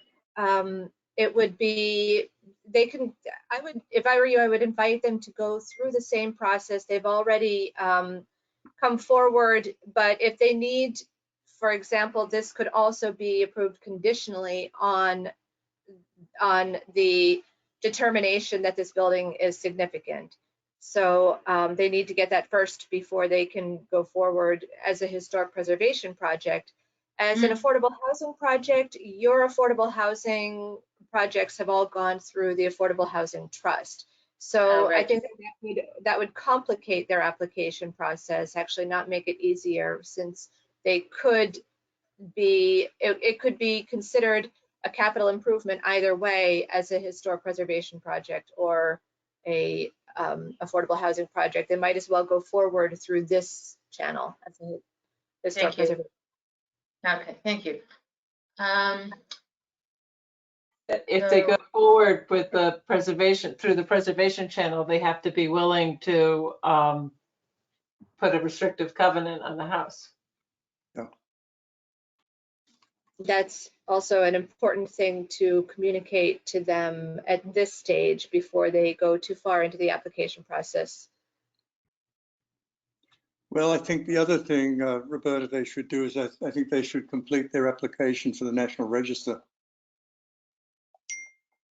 it would be, if I were you, I would invite them to go through the same process. They've already come forward, but if they need, for example, this could also be approved conditionally on the determination that this building is significant. So they need to get that first before they can go forward as a historic preservation project. As an affordable housing project, your affordable housing projects have all gone through the Affordable Housing Trust. So I think that would complicate their application process, actually not make it easier, since they could be, it could be considered a capital improvement either way as a historic preservation project or a affordable housing project. They might as well go forward through this channel as a historic preservation. Okay, thank you. If they go forward with the preservation, through the preservation channel, they have to be willing to put a restrictive covenant on the house. Yeah. That's also an important thing to communicate to them at this stage before they go too far into the application process. Well, I think the other thing, Roberta, they should do is I think they should complete their application for the National Register.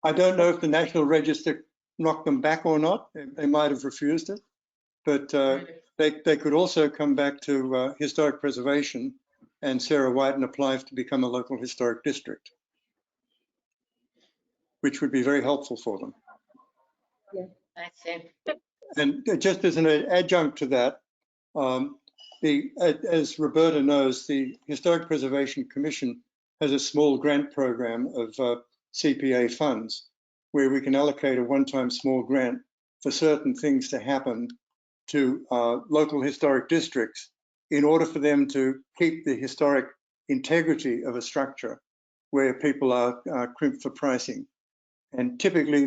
I don't know if the National Register knocked them back or not. They might have refused it, but they could also come back to historic preservation and Sarah White and apply to become a local historic district, which would be very helpful for them. I see. And just as an adjunct to that, as Roberta knows, the Historic Preservation Commission has a small grant program of CPA funds where we can allocate a one-time small grant for certain things to happen to local historic districts in order for them to keep the historic integrity of a structure where people are crimped for pricing. And typically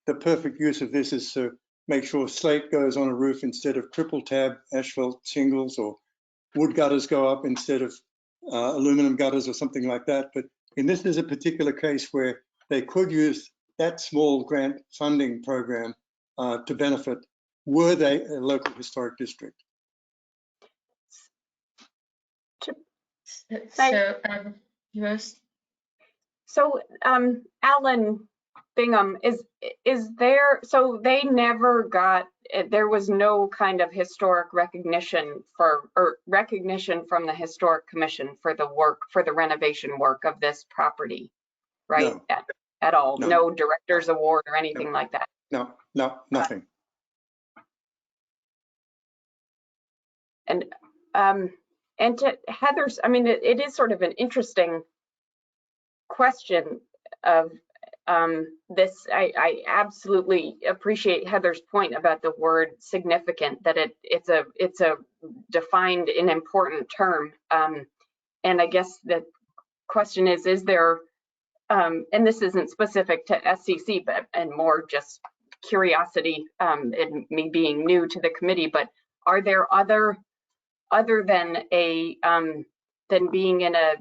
the perfect use of this is to make sure slate goes on a roof instead of triple tab asphalt shingles, or wood gutters go up instead of aluminum gutters or something like that. But in this is a particular case where they could use that small grant funding program to benefit, were they a local historic district. So, Rose? So, Alan Bingham, is there, so they never got, there was no kind of historic recognition or recognition from the Historic Commission for the work, for the renovation work of this property, right? No. At all? No. No director's award or anything like that? No, nothing. And to Heather's, I mean, it is sort of an interesting question of this. I absolutely appreciate Heather's point about the word significant, that it's a defined and important term. And I guess the question is there, and this isn't specific to SCC, but and more just curiosity and me being new to the committee, but are there other than than being in a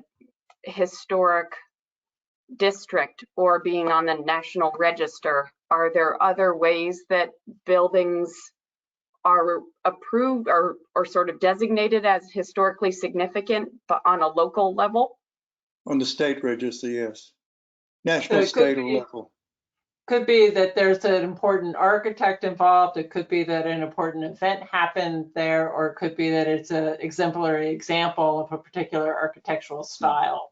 historic district or being on the National Register, are there other ways that buildings are approved or sort of designated as historically significant, but on a local level? On the state register, yes. National, state, or local. Could be that there's an important architect involved. It could be that an important event happened there, or it could be that it's an exemplary example of a particular architectural style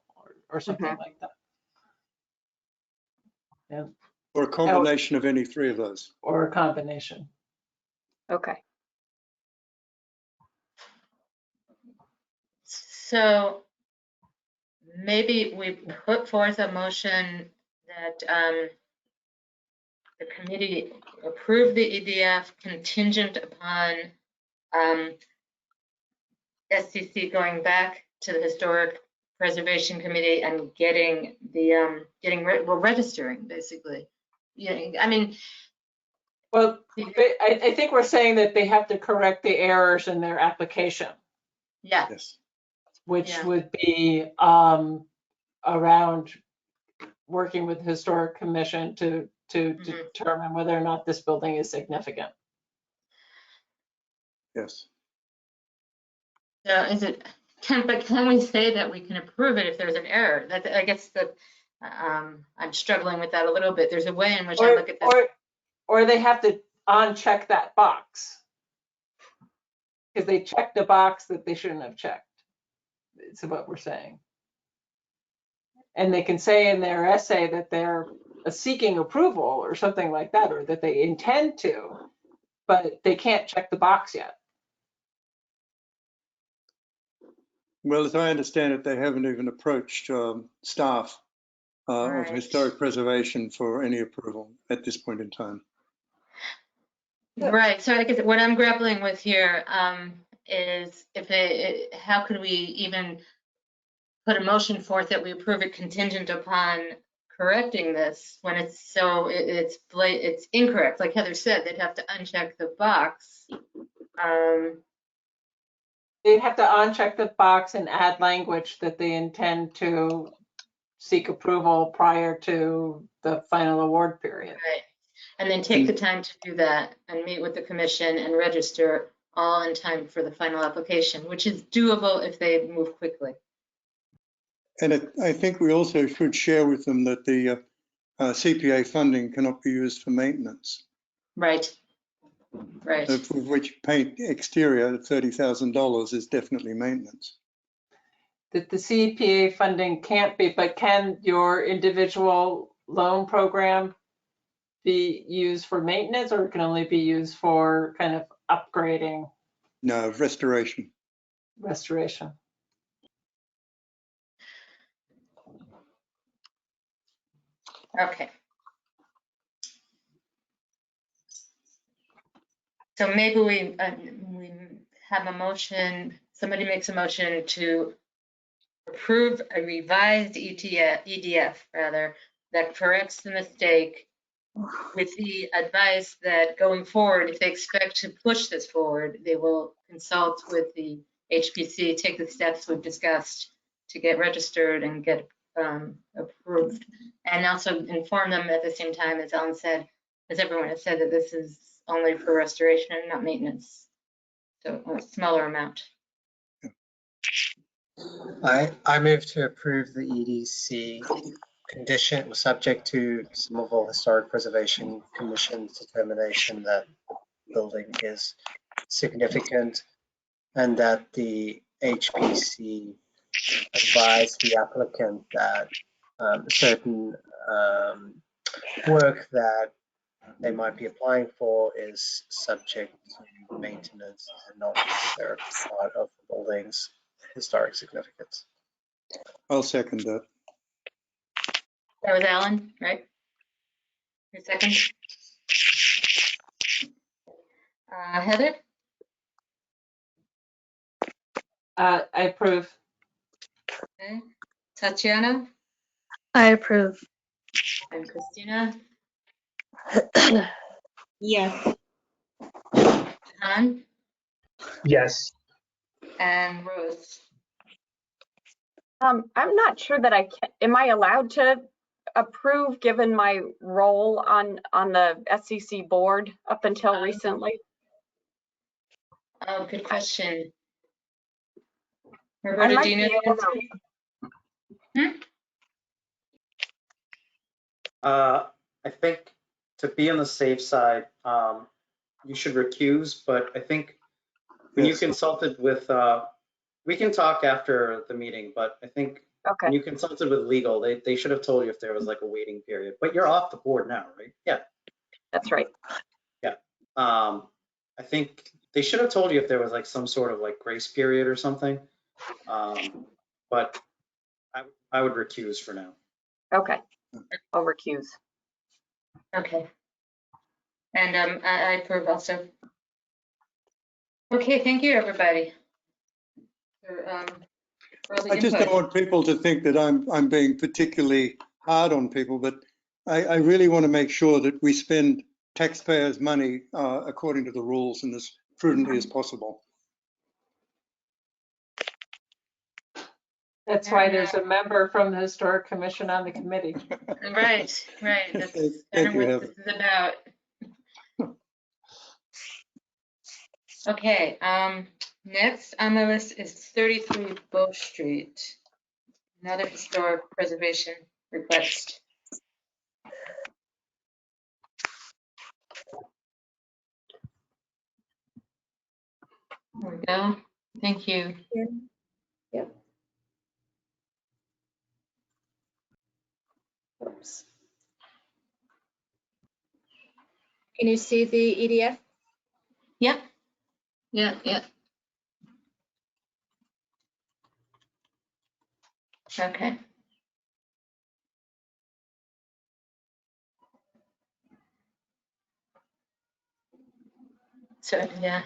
or something like that. Yeah. Or a combination of any three of those. Or a combination. Okay. So maybe we put forth a motion that the committee approve the EDF contingent upon SCC going back to the Historic Preservation Committee and getting the registering basically. Yeah, I mean. Well, I think we're saying that they have to correct the errors in their application. Yeah. Yes. Which would be around working with the Historic Commission to determine whether or not this building is significant. Yes. So is it, but can we say that we can approve it if there's an error? That, I guess that I'm struggling with that a little bit. There's a way in which I look at this. Or they have to uncheck that box because they checked a box that they shouldn't have checked. It's what we're saying. And they can say in their essay that they're seeking approval or something like that, or that they intend to, but they can't check the box yet. Well, as I understand it, they haven't even approached staff of historic preservation for any approval at this point in time. Right. So I guess what I'm grappling with here is how could we even put a motion forth that we approve it contingent upon correcting this when it's so it's incorrect. Like Heather said, they'd have to uncheck the box. They'd have to uncheck the box and add language that they intend to seek approval prior to the final award period. Right. And then take the time to do that and meet with the commission and register all in time for the final application, which is doable if they move quickly. And I think we also should share with them that the CPA funding cannot be used for maintenance, Right. Right. of which paint exterior at $30,000 is definitely maintenance. That the CPA funding can't be, but can your individual loan program be used for maintenance, or it can only be used for kind of upgrading, No, restoration. restoration? Okay. So maybe we have a motion, somebody makes a motion to approve a revised EDF rather, that corrects the mistake with the advice that going forward, if they expect to push this forward, they will consult with the HPC, take the steps we've discussed to get registered and get approved. And also inform them at the same time, as Ellen said, as everyone has said, that this is only for restoration and not maintenance. So a smaller amount. I move to approve the EDC condition subject to Somerville Historic Preservation Commission's determination that the building is significant and that the HPC advise the applicant that certain work that they might be applying for is subject to maintenance and not necessarily part of the building's historic significance. I'll second that. That was Alan, right? Your second? Heather? I approve. Okay. Tatiana I approve. and Christina? Yes. Han Yes. and Rose? I'm not sure that I can, am I allowed to approve given my role on the SCC board up until recently? Oh, good question. I Roberta, might do you know be the able answer? I think to be on the safe side, you should recuse, but I think when you Yes. consulted with, we can talk after the meeting, but I think Okay, when you consulted with legal, they should have told you if there was like a waiting period, but you're off the board now, right? Yeah. that's right. I think they should have told you if there was like some sort of like grace period or something. But I would recuse for now. Okay, I'll recuse. Okay. And I approve also. Okay, thank you, everybody. For all the I just input. don't want people to think that I'm being particularly hard on people, but I really want to make sure that we spend taxpayers' money according to the rules and as prudently as possible. That's why there's a member from the Historic Commission on the committee. Right, right. That's kind Thank of you, what Heather. this is about. Okay, next on the list is 33 Bow Street. Another historic preservation request. There we go. Thank you. Yep. Oops. Can you see the EDF? Yep. Yeah, yeah. Okay. So, yeah.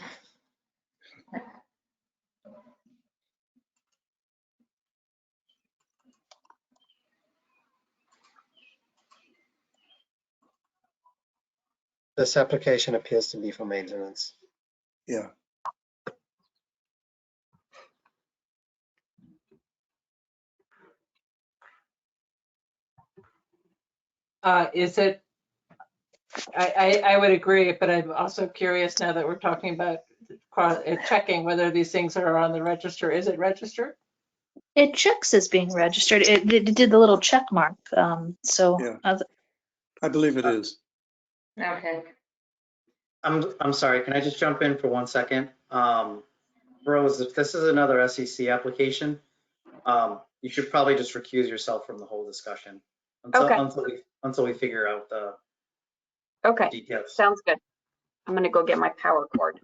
This application appears to be for maintenance. Yeah. Is it, I would agree, but I'm also curious now that we're talking about checking whether these things are on the register. Is it registered? It checks as being registered. It did the little check mark. So Yeah. I believe it is. Okay. I'm sorry, can I just jump in for 1 second? Rose, if this is another SEC application, you should probably just recuse yourself from the whole discussion until we figure out the Okay, details. sounds good. I'm gonna go get my power cord.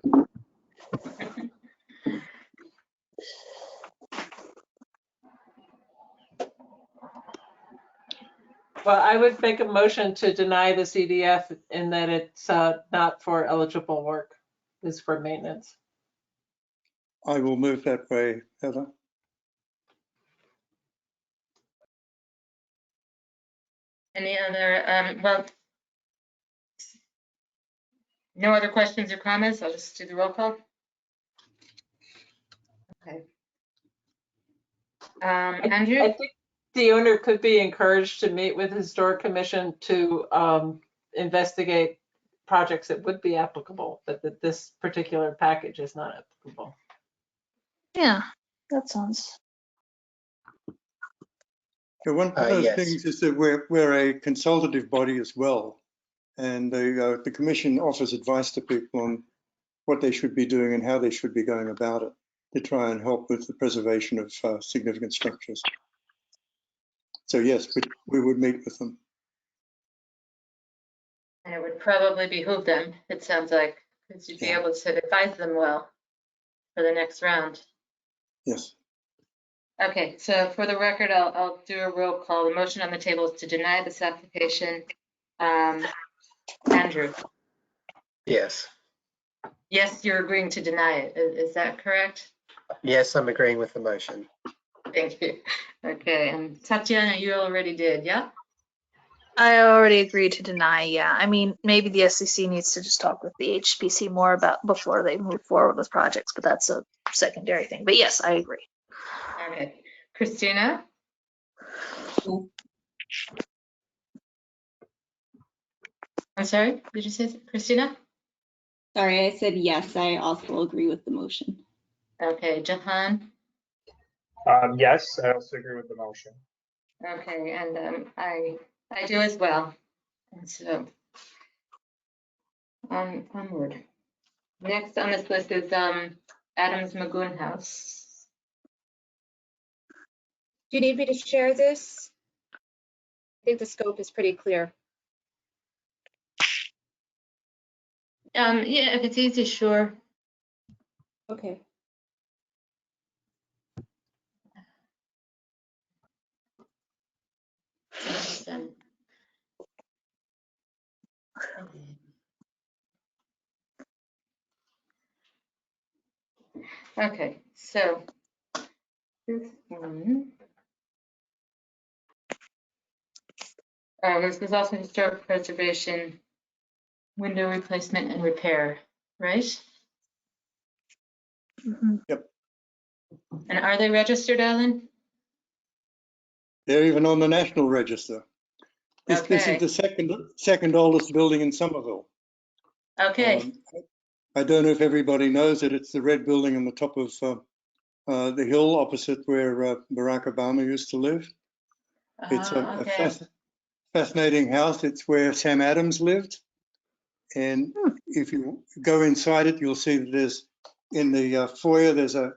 Well, I would make a motion to deny the CDF in that it's not for eligible work, it's for maintenance. I will move that way, Heather. Any other, well, no other questions or comments? I'll just do the roll call. Okay. Andrew? I think the owner could be encouraged to meet with the Historic Commission to investigate projects that would be applicable, but that this particular package is not applicable. Yeah, that sounds. Yeah, one of those Yes. things is that we're a consultative body as well. And the commission offers advice to people on what they should be doing and how they should be going about it to try and help with the preservation of significant structures. So yes, we would meet with them. And it would probably behoove them, it sounds like, because you'd be Yeah. able to advise them well for the next round. Yes. Okay, so for the record, I'll do a roll call. The motion on the table is to deny this application. Andrew? Yes. Yes, you're agreeing to deny it. Is that correct? Yes, I'm agreeing with the motion. Thank you. Okay, and Tatiana, you already did, yeah? I already agreed to deny, yeah. I mean, maybe the SEC needs to just talk with the HPC more about before they move forward with projects, but that's a secondary thing. But yes, I agree. Okay. Christina? I'm sorry, did you say Christina? Sorry, I said yes. I also agree with the motion. Okay, Jahan? Yes, I also agree with the motion. Okay, and I do as well. And so onward. Next on this list is Adams Magoon House. Do you need me to share this? I think the scope is pretty clear. Yeah, if it's easy, sure. Okay. Okay, so this one. This is also historic preservation, window replacement and repair, right? Mhm. Yep. And are they registered, Alan? They're even on the National Register. This Okay. is the second oldest building in Somerville. Okay. I don't know if everybody knows it. It's the red building on the top of the hill opposite where Barack Obama used to live. It's a fascinating house. It's where Sam Adams lived. And if you go inside it, you'll see that there's in the foyer, there's a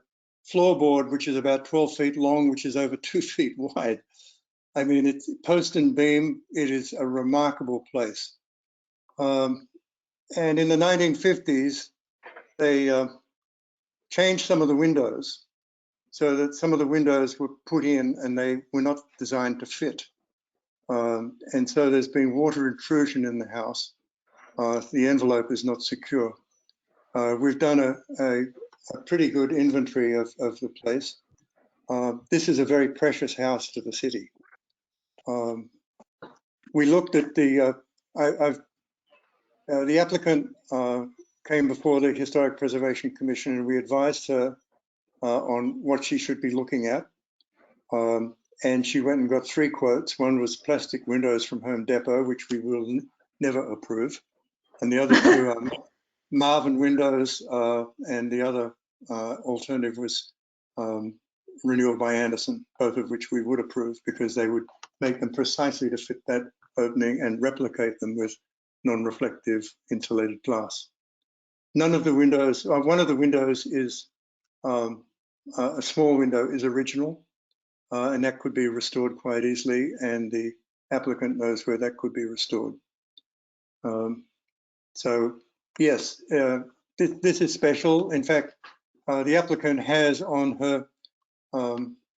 floorboard which is about 12 feet long, which is over 2 feet wide. I mean, it's post and beam. It is a remarkable place. And in the 1950s, they changed some of the windows so that some of the windows were put in and they were not designed to fit. And so there's been water intrusion in the house. The envelope is not secure. We've done a pretty good inventory of the place. This is a very precious house to the city. We looked at the applicant came before the Historic Preservation Commission and we advised her on what she should be looking at. And she went and got 3 quotes. One was plastic windows from Home Depot, which we will never approve. And the other 2 are Marvin windows, and the other alternative was Renewal by Anderson, both of which we would approve because they would make them precisely to fit that opening and replicate them with non-reflective insulated glass. None of the windows, one of the windows is, a small window is original, and that could be restored quite easily, and the applicant knows where that could be restored. So yes, this is special. In fact, the applicant has on her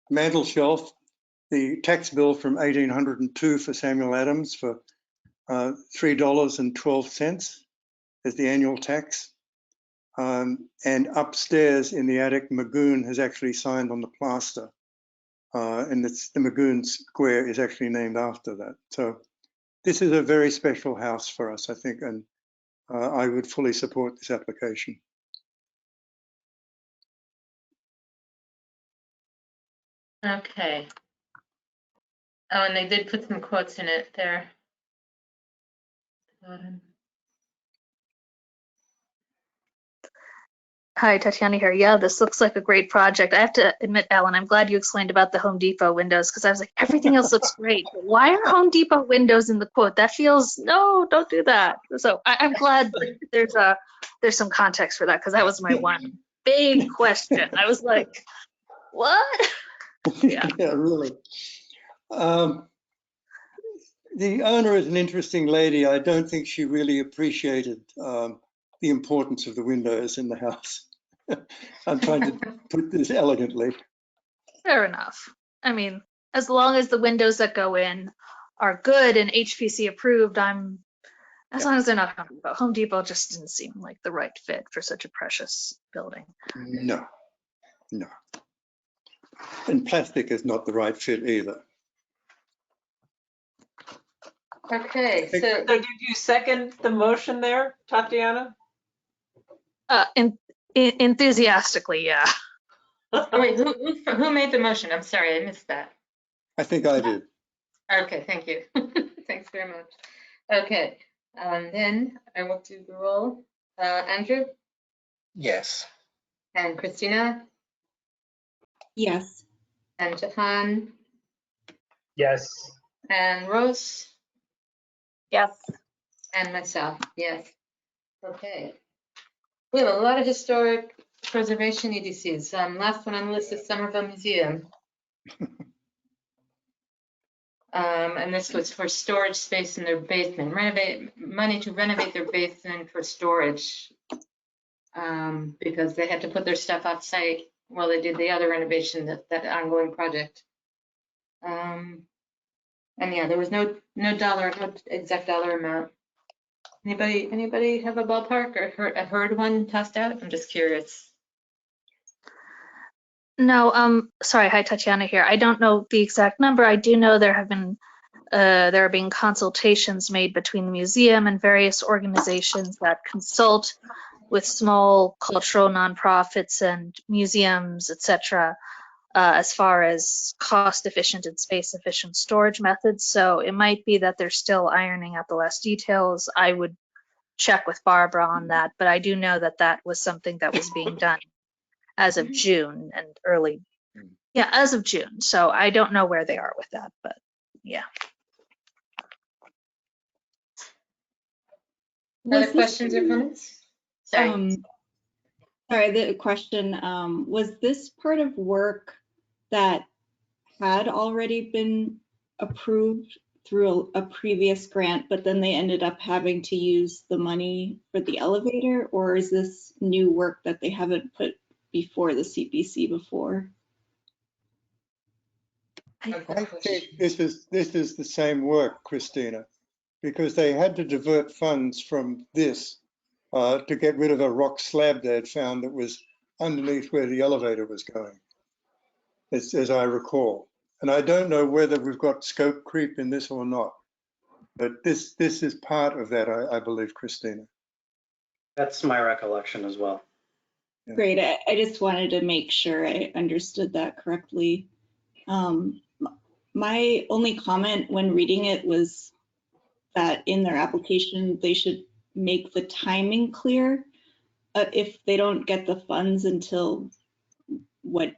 mantel shelf the tax bill from 1802 for Samuel Adams for $3.12 as the annual tax. And upstairs in the attic, Magoon has actually signed on the plaster. And it's, the Magoon Square is actually named after that. So this is a very special house for us, I think, and I would fully support this application. Okay. Oh, and they did put some quotes in it there. Hi, Tatiana here. Yeah, this looks like a great project. I have to admit, Alan, I'm glad you explained about the Home Depot windows because I was like, everything else looks great. But why are Home Depot windows in the quote? That feels, no, don't do that. So I'm glad that there's some context for that because that was my one big question. I was like, what? Yeah. Yeah, really. The owner is an interesting lady. I don't think she really appreciated the importance of the windows in the house. I'm trying to put this elegantly. Fair enough. I mean, as long as the windows that go in are good and HPC approved, as long as they're not Home Depot. Home Depot just didn't seem like the right fit for such a precious building. No. And plastic is not the right fit either. Okay, so So did you second the motion there, Tatiana? Enthusiastically, yeah. wait, who made the motion? I'm sorry, I missed that. I think I did. Okay, thank you. Thanks very much. Okay, then I will do the roll. Andrew Yes. and Christina Yes. and Jahan Yes. and Rose Yes. and myself, yes. Okay. We have a lot of historic preservation EDCs. Last one on the list is Somerville Museum. And this was for storage space in their basement, money to renovate their basement for storage. Because they had to put their stuff off site while they did the other renovation, that ongoing project. And yeah, there was no exact dollar amount. Anybody have a ballpark or heard one tossed out? I'm just curious. No, sorry, hi Tatiana here. I don't know the exact number. I do know there are being consultations made between the museum and various organizations that consult with small cultural nonprofits and museums, etc., as far as cost-efficient and space-efficient storage methods. So it might be that they're still ironing out the last details. I would check with Barbara on that, but I do know that that was something that was being done as of June and as of June. So I don't know where they are with that, but yeah. Other questions or comments? Sorry. Sorry, the question, was this part of work that had already been approved through a previous grant, but then they ended up having to use the money for the elevator, or is this new work that they haven't put before the CPC before? I think this is the same work, Christina, because they had to divert funds from this to get rid of a rock slab they had found that was underneath where the elevator was going, as I recall. And I don't know whether we've got scope creep in this or not, but this is part of that, I believe, Christina. That's my recollection as well. Yeah. Great, I just wanted to make sure I understood that correctly. My only comment when reading it was that in their application, they should make the timing clear. If they don't get the funds until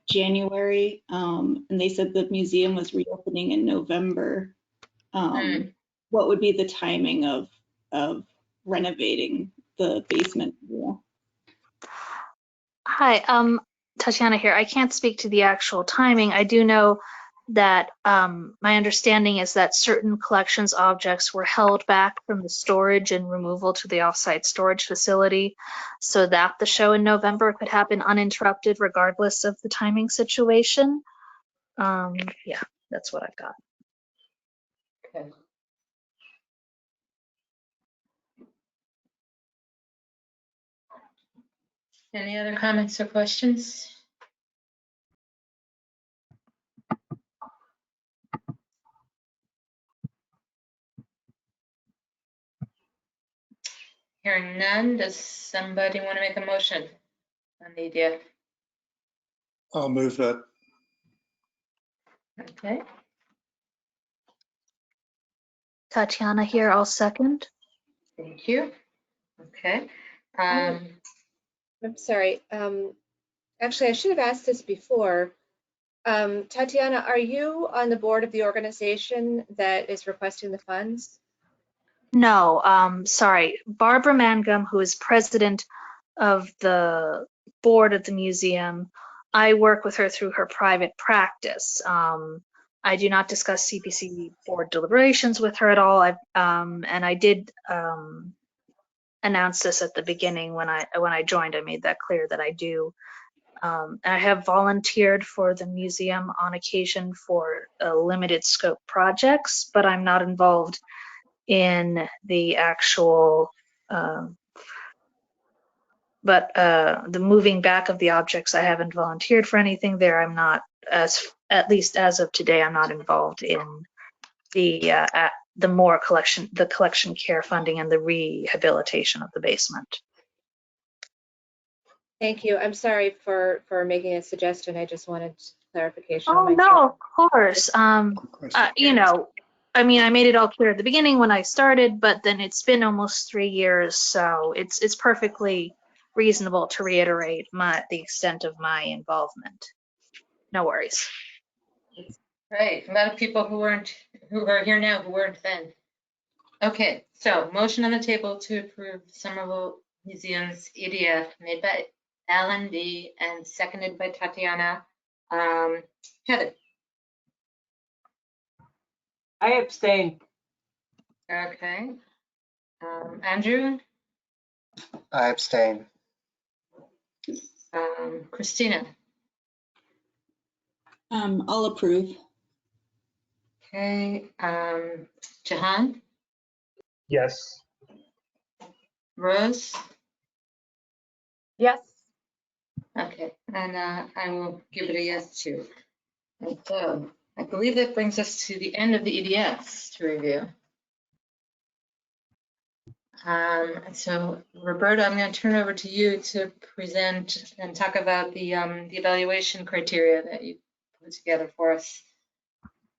January, and they said the museum was reopening in November. what would be the timing of renovating the basement area? Hi, Tatiana here. I can't speak to the actual timing. I do know that my understanding is that certain collections objects were held back from the storage and removal to the offsite storage facility so that the show in November could happen uninterrupted regardless of the timing situation. Yeah, that's what I've got. Okay. Any other comments or questions? Hearing none, does somebody want to make a motion on the idea? I'll move that. Okay, Tatiana here, I'll second. thank you. Okay. I'm sorry. Actually, I should have asked this before. Tatiana, are you on the board of the organization that is requesting the funds? No, sorry. Barbara Mangum, who is president of the board of the museum, I work with her through her private practice. I do not discuss CPC board deliberations with her at all. And I did announce this at the beginning when I joined. I made that clear that I do. I have volunteered for the museum on occasion for limited scope projects, but I'm not involved in the actual the moving back of the objects. I haven't volunteered for anything there. I'm not, at least as of today, I'm not involved in the collection care funding and the rehabilitation of the basement. Thank you. I'm sorry for making a suggestion. I just wanted clarification Oh on my no, of course. Question. You know, I mean, I made it all clear at the beginning when I started, but then it's been almost 3 years, so it's perfectly reasonable to reiterate the extent of my involvement. No worries. Right, a lot of people who are here now who weren't then. Okay, so motion on the table to approve Somerville Museum's EDF made by Alan D. and seconded by Tatiana. Heather, I abstain. okay. Andrew, I abstain. Christina, I'll approve. okay. Jahan, Yes. Rose, Yes. okay, and I will give it a yes too. And so I believe that brings us to the end of the EDFs to review. So Roberta, I'm going to turn over to you to present and talk about the evaluation criteria that you put together for us.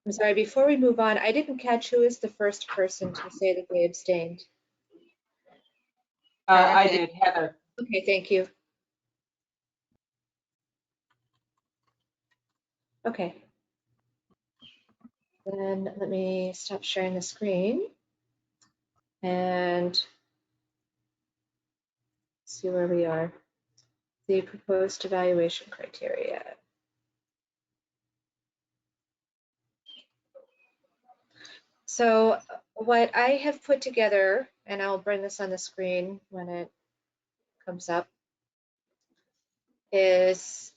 I'm sorry, before we move on, I didn't catch who is the first person to say that they abstained. I did, Heather. Okay, thank you. Okay. Then let me stop sharing the screen and see where we are. The proposed evaluation criteria. So what I have put together, and I'll bring this on the screen when it comes up, is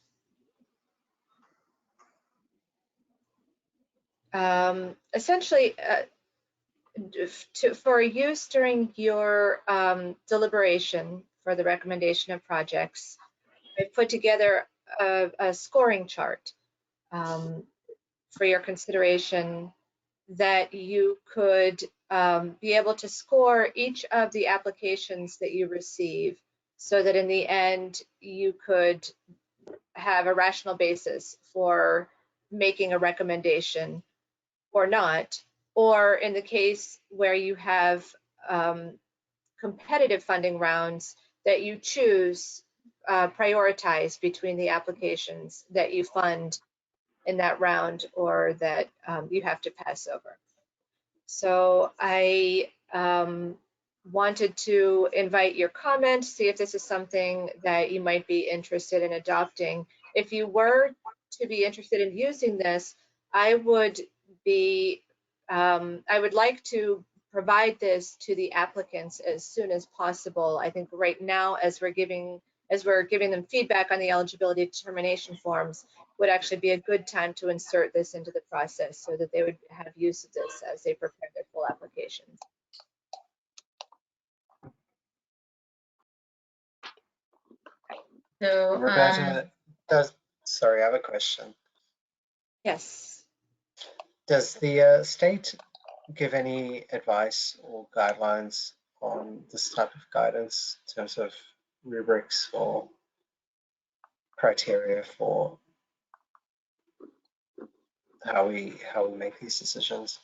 essentially for use during your deliberation for the recommendation of projects. I've put together a scoring chart for your consideration that you could be able to score each of the applications that you receive so that in the end you could have a rational basis for making a recommendation or not, or in the case where you have competitive funding rounds that you choose, prioritize between the applications that you fund in that round or that you have to pass over. So I wanted to invite your comment, see if this is something that you might be interested in adopting. If you were to be interested in using this, I would like to provide this to the applicants as soon as possible. I think right now, as we're giving them feedback on the eligibility determination forms, would actually be a good time to insert this into the process so that they would have use of this as they prepare their full applications. So, Roberta, sorry, I have a question. Yes. Does the state give any advice or guidelines on this type of guidance in terms of rubrics or criteria for how we make these decisions?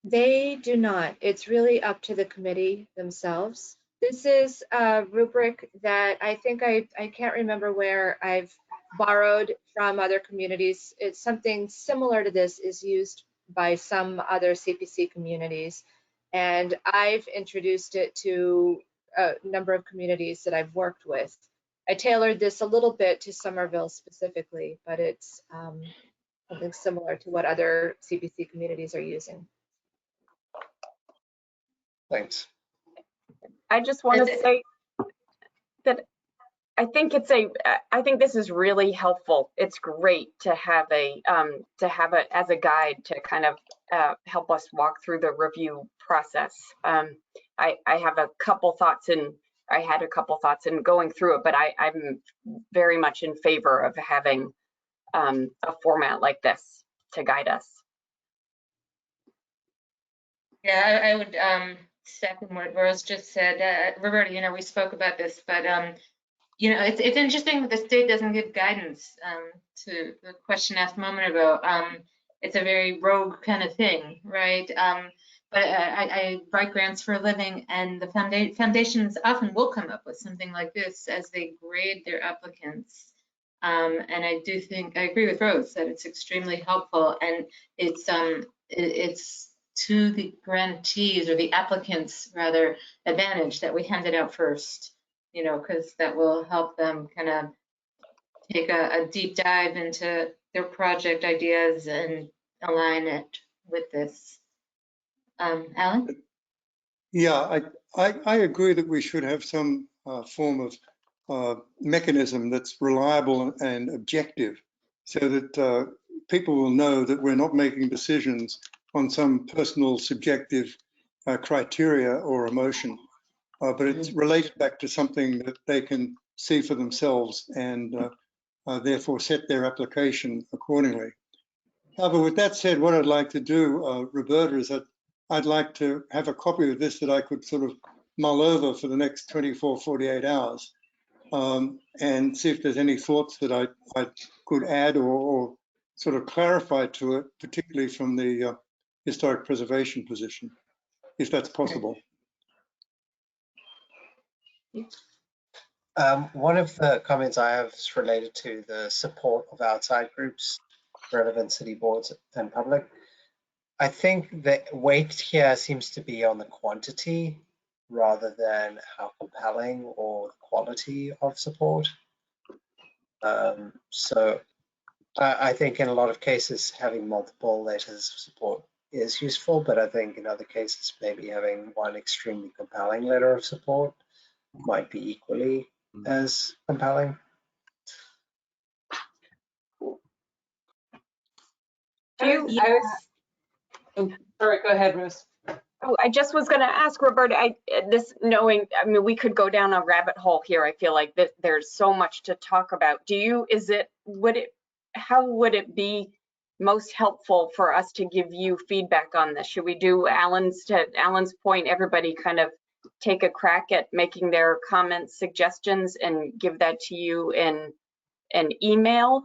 They do not. It's really up to the committee themselves. This is a rubric that I think I can't remember where I've borrowed from other communities. It's something similar to this is used by some other CPC communities. And I've introduced it to a number of communities that I've worked with. I tailored this a little bit to Somerville specifically, but it's something similar to what other CPC communities are using. Thanks. I just want to say that I think this is really helpful. It's great to have it as a guide to kind of help us walk through the review process. I have a couple thoughts in going through it, but I'm very much in favor of having a format like this to guide us. yeah, I would second what Rose just said. Roberta, we spoke about this, but it's interesting that the state doesn't give guidance to the question asked a moment ago. It's a very rogue kind of thing, right? But I write grants for a living, and the foundations often will come up with something like this as they grade their applicants. And I agree with Rose that it's extremely helpful, and it's to the grantees, or the applicants rather, advantage that we hand it out first, because that will help them kind of take a deep dive into their project ideas and align it with this. Alan? Yeah, I agree that we should have some form of mechanism that's reliable and objective, so that people will know that we're not making decisions on some personal subjective criteria or emotion, but it's related back to something that they can see for themselves and therefore set their application accordingly. However, with that said, what I'd like to do, Roberta, is that I'd like to have a copy of this that I could sort of mull over for the next 24, 48 hours and see if there's any thoughts that I could add or sort of clarify to it, particularly from the historic preservation position, if that's possible. One of the comments I have is related to the support of outside groups, relevant city boards and public. I think the weight here seems to be on the quantity rather than how compelling or the quality of support. So I think in a lot of cases, having multiple letters of support is useful, but I think in other cases, maybe having one extremely compelling letter of support might be equally as compelling. Sorry, go ahead, Ruth. Oh, I just was going to ask Roberta, we could go down a rabbit hole here. I feel like that there's so much to talk about. How would it be most helpful for us to give you feedback on this? Should we do Alan's point, everybody kind of take a crack at making their comments, suggestions, and give that to you in an email?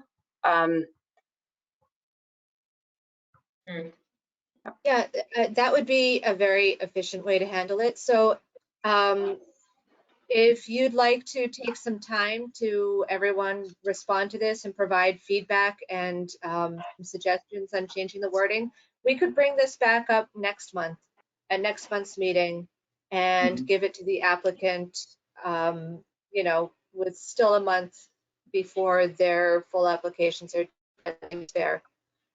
Yeah, that would be a very efficient way to handle it. So if you'd like to take some time to everyone respond to this and provide feedback and suggestions on changing the wording, we could bring this back up next month at next month's meeting and give it to the applicant, you know, with still a month before their full applications are there.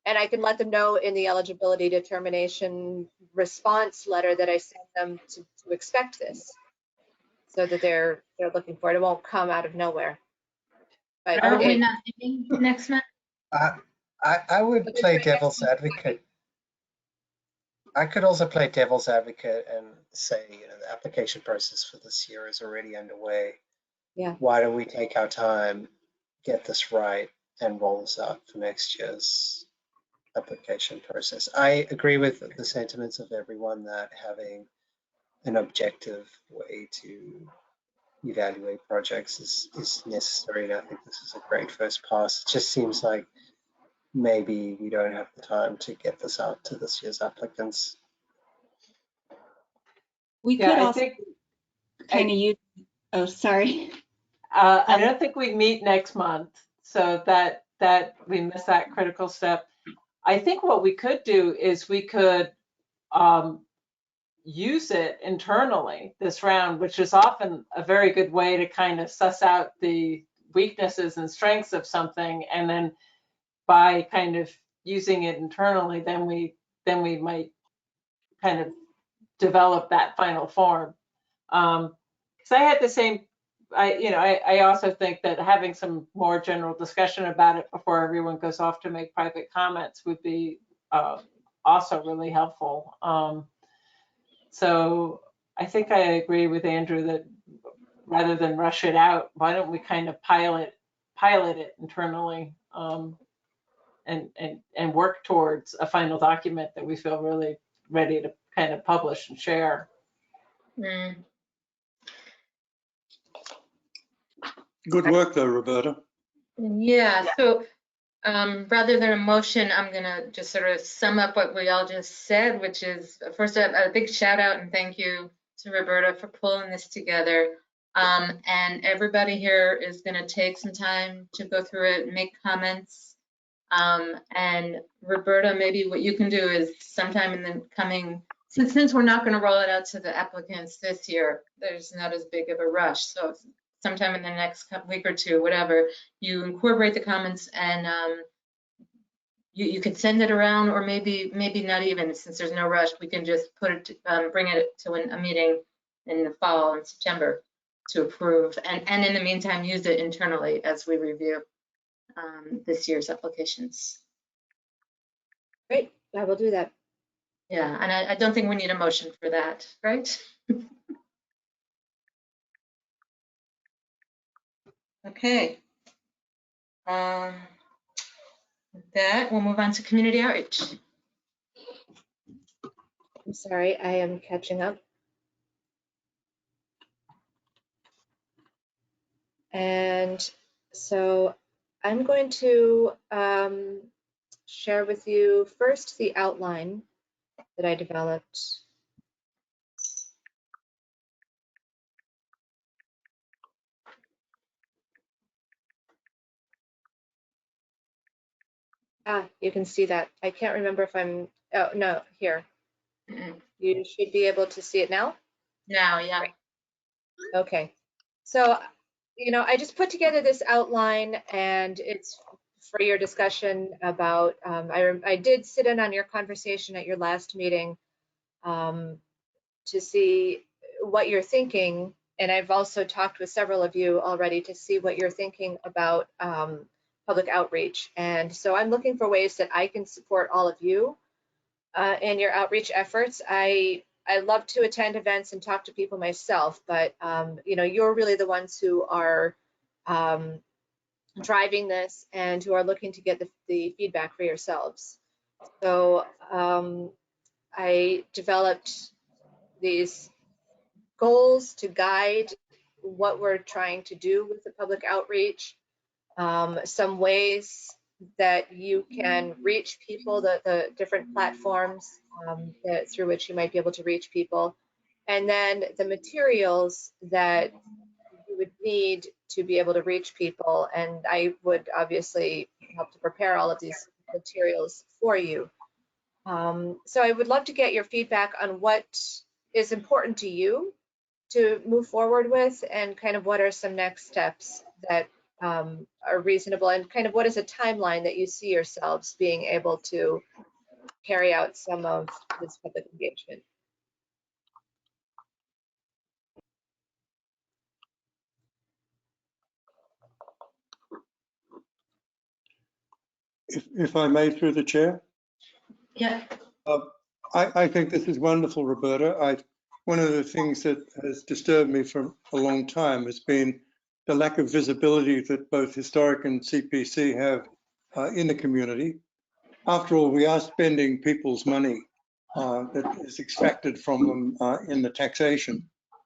And I can let them know in the eligibility determination response letter that I sent them to expect this, so that they're looking for it. It won't come out of nowhere. But Are we not meeting next month? I would play devil's advocate. I could also play devil's advocate and say, you know, the application process for this year is already underway. Yeah. Why don't we take our time, get this right, and roll this out for next year's application process? I agree with the sentiments of everyone that having an objective way to evaluate projects is necessary, and I think this is a great first pass. It just seems like maybe we don't have the time to get this out to this year's applicants. We Yeah, could I also think kind of use, oh, sorry. I don't think we meet next month, so that we miss that critical step. I think what we could do is we could use it internally this round, which is often a very good way to kind of suss out the weaknesses and strengths of something, and then by kind of using it internally, then we might kind of develop that final form. Because I had the same, I also think that having some more general discussion about it before everyone goes off to make private comments would be also really helpful. So I think I agree with Andrew that rather than rush it out, why don't we kind of pilot it internally, and work towards a final document that we feel really ready to kind of publish and share. Mm. Good work though, Roberta. Yeah, so rather than a motion, I'm gonna just sort of sum up what we all just said, which is first a big shout out and thank you to Roberta for pulling this together. And everybody here is gonna take some time to go through it, make comments. And Roberta, maybe what you can do is sometime in the coming, since we're not gonna roll it out to the applicants this year, there's not as big of a rush. So sometime in the next week or two, whatever, you incorporate the comments and you could send it around, or maybe not even, since there's no rush, we can just put it, bring it to a meeting in the fall in September to approve, and in the meantime, use it internally as we review this year's applications. great, I will do that. Yeah, and I don't think we need a motion for that, right? Okay. With that, we'll move on to community outreach. I'm sorry, I am catching up. And so I'm going to share with you first the outline that I developed. You can see that. I can't remember if I'm, oh, no, here. You should be able to see it now. Now, yeah. Great. Okay. So, I just put together this outline, and it's for your discussion about, I did sit in on your conversation at your last meeting to see what you're thinking. And I've also talked with several of you already to see what you're thinking about public outreach. And so I'm looking for ways that I can support all of you in your outreach efforts. I love to attend events and talk to people myself, but you're really the ones who are driving this and who are looking to get the feedback for yourselves. So I developed these goals to guide what we're trying to do with the public outreach, some ways that you can reach people, the different platforms through which you might be able to reach people, and then the materials that you would need to be able to reach people. And I would obviously help to prepare all of these materials for you. So I would love to get your feedback on what is important to you to move forward with, and kind of what are some next steps that are reasonable, and kind of what is a timeline that you see yourselves being able to carry out some of this public engagement. If I may, through the chair. Yeah. I think this is wonderful, Roberta. One of the things that has disturbed me for a long time has been the lack of visibility that both Historic and CPC have in the community. After all, we are spending people's money that is extracted from them in the taxation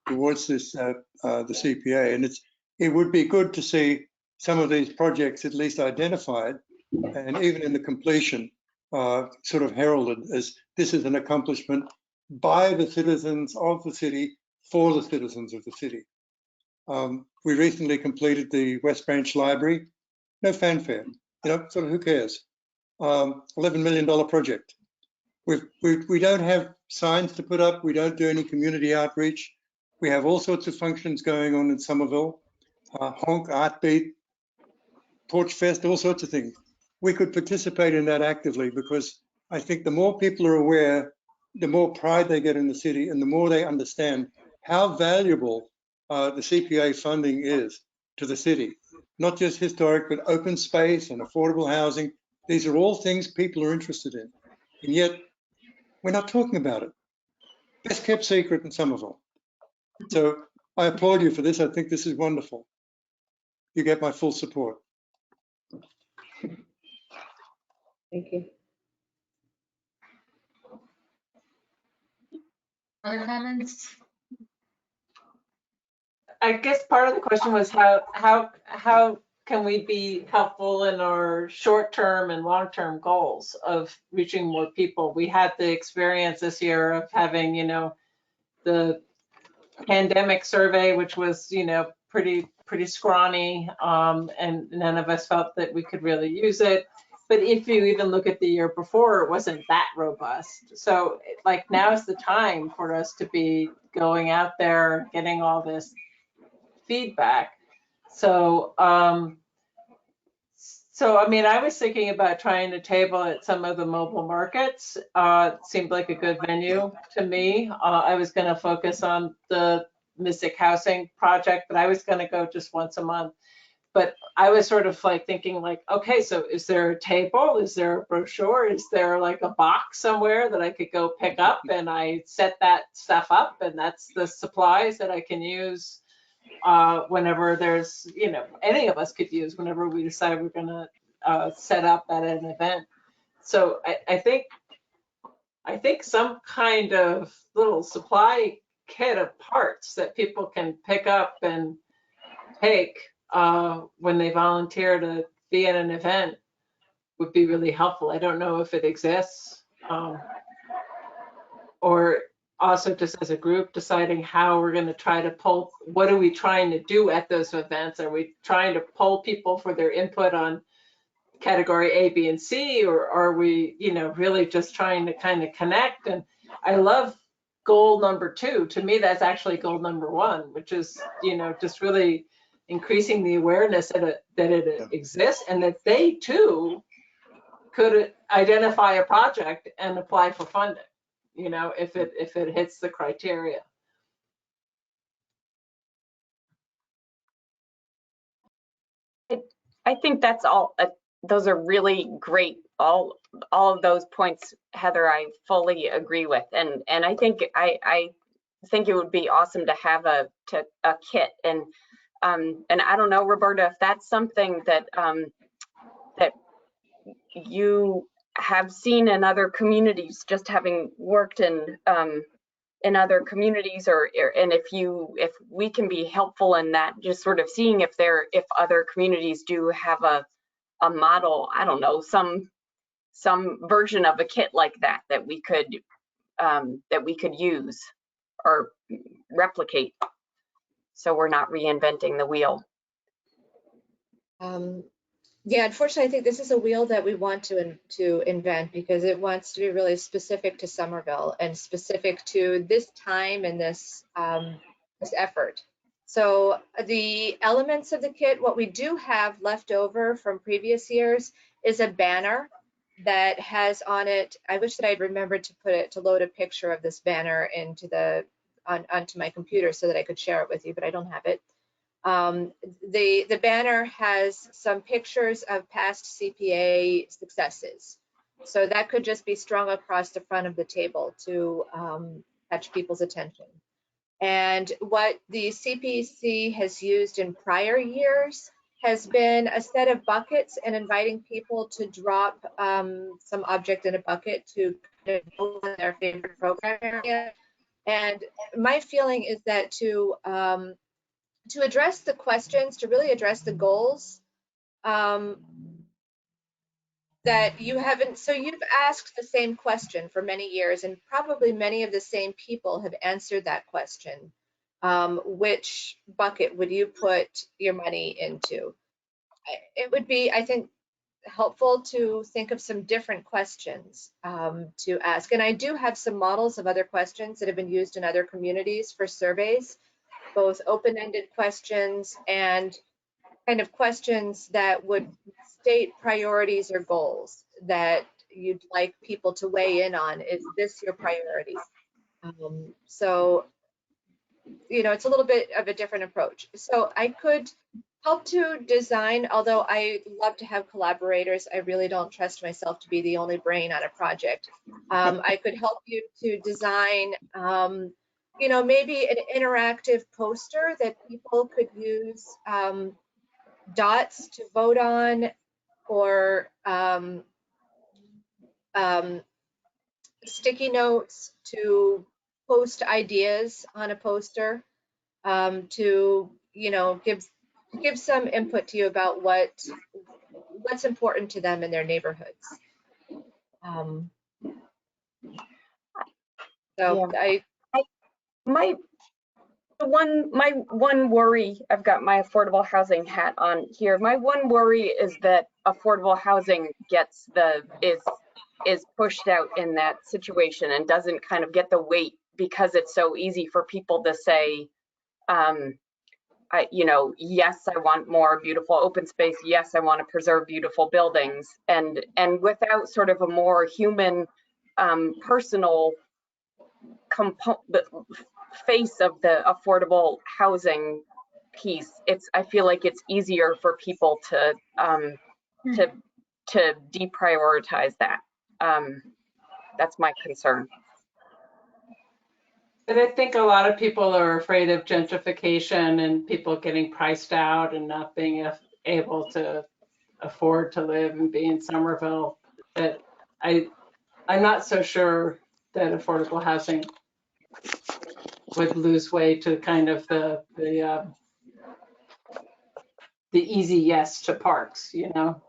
towards this the CPA, and it would be good to see some of these projects at least identified, and even in the completion sort of heralded as this is an accomplishment by the citizens of the city for the citizens of the city. We recently completed the West Branch Library, no fanfare, sort of who cares? $11 million project. We don't have signs to put up. We don't do any community outreach. We have all sorts of functions going on in Somerville, Honk, Artbeat, Porch Fest, all sorts of things. We could participate in that actively, because I think the more people are aware, the more pride they get in the city, and the more they understand how valuable the CPA funding is to the city. Not just historic, but open space and affordable housing. These are all things people are interested in. And yet, we're not talking about it. Best kept secret in Somerville. So I applaud you for this. I think this is wonderful. You get my full support. Thank you. Other comments? I guess part of the question was how can we be helpful in our short-term and long-term goals of reaching more people? We had the experience this year of having, the pandemic survey, which was, pretty scrawny, and none of us felt that we could really use it. But if you even look at the year before, it wasn't that robust. So like now's the time for us to be going out there, getting all this feedback. So, I mean, I was thinking about trying to table at some of the mobile markets. It seemed like a good venue to me. I was going to focus on the Mystic Housing project, but I was going to go just once a month. But I was sort of like thinking like, okay, so is there a table? Is there a brochure? Is there like a box somewhere that I could go pick up, and I set that stuff up, and that's the supplies that I can use whenever there's, any of us could use whenever we decide we're going to set up at an event. So I think some kind of little supply kit of parts that people can pick up and take when they volunteer to be at an event would be really helpful. I don't know if it exists, or also just as a group deciding how we're going to try to pull, what are we trying to do at those events? Are we trying to pull people for their input on category A, B, and C, or are we, really just trying to kind of connect? And I love goal number 2. To me, that's actually goal number 1, which is, just really increasing the awareness that it exists, and that they too could identify a project and apply for funding, if it hits the criteria. I think that's all. Those are really great. All of those points, Heather, I fully agree with, and I think I think it would be awesome to have a kit, and I don't know, Roberta, if that's something that that you have seen in other communities, just having worked in other communities, and if we can be helpful in that, just sort of seeing if other communities do have a model, I don't know, some version of a kit like that we could use or replicate, so we're not reinventing the wheel. Yeah, unfortunately, I think this is a wheel that we want to invent because it wants to be really specific to Somerville and specific to this time and this effort. So the elements of the kit, what we do have left over from previous years is a banner that has on it. I wish that I'd remembered to load a picture of this banner into onto my computer so that I could share it with you, but I don't have it. The banner has some pictures of past CPA successes. So that could just be strung across the front of the table to catch people's attention. And what the CPC has used in prior years has been a set of buckets and inviting people to drop some object in a bucket to kind of go on their favorite program area. And my feeling is that to address the questions, to really address the goals that you haven't, so you've asked the same question for many years, and probably many of the same people have answered that question. Which bucket would you put your money into? It would be, I think, helpful to think of some different questions to ask. And I do have some models of other questions that have been used in other communities for surveys, both open-ended questions and kind of questions that would state priorities or goals that you'd like people to weigh in on. Is this your priority? So, you know, it's a little bit of a different approach. So I could help to design, although I love to have collaborators, I really don't trust myself to be the only brain on a project. I could help you to design you know, maybe an interactive poster that people could use dots to vote on, or sticky notes to post ideas on a poster, to, you know, give some input to you about what's important to them in their neighborhoods. So Yeah. My one worry, I've got my affordable housing hat on here. My one worry is that affordable housing is pushed out in that situation and doesn't kind of get the weight because it's so easy for people to say, you know, yes, I want more beautiful open space. Yes, I want to preserve beautiful buildings, and without sort of a more human, personal face of the affordable housing piece. I feel like it's easier for people to deprioritize that. That's my concern. But I think a lot of people are afraid of gentrification and people getting priced out and not being able to afford to live and be in Somerville. That I'm not so sure that affordable housing would lose way to kind of the easy yes to parks, you know?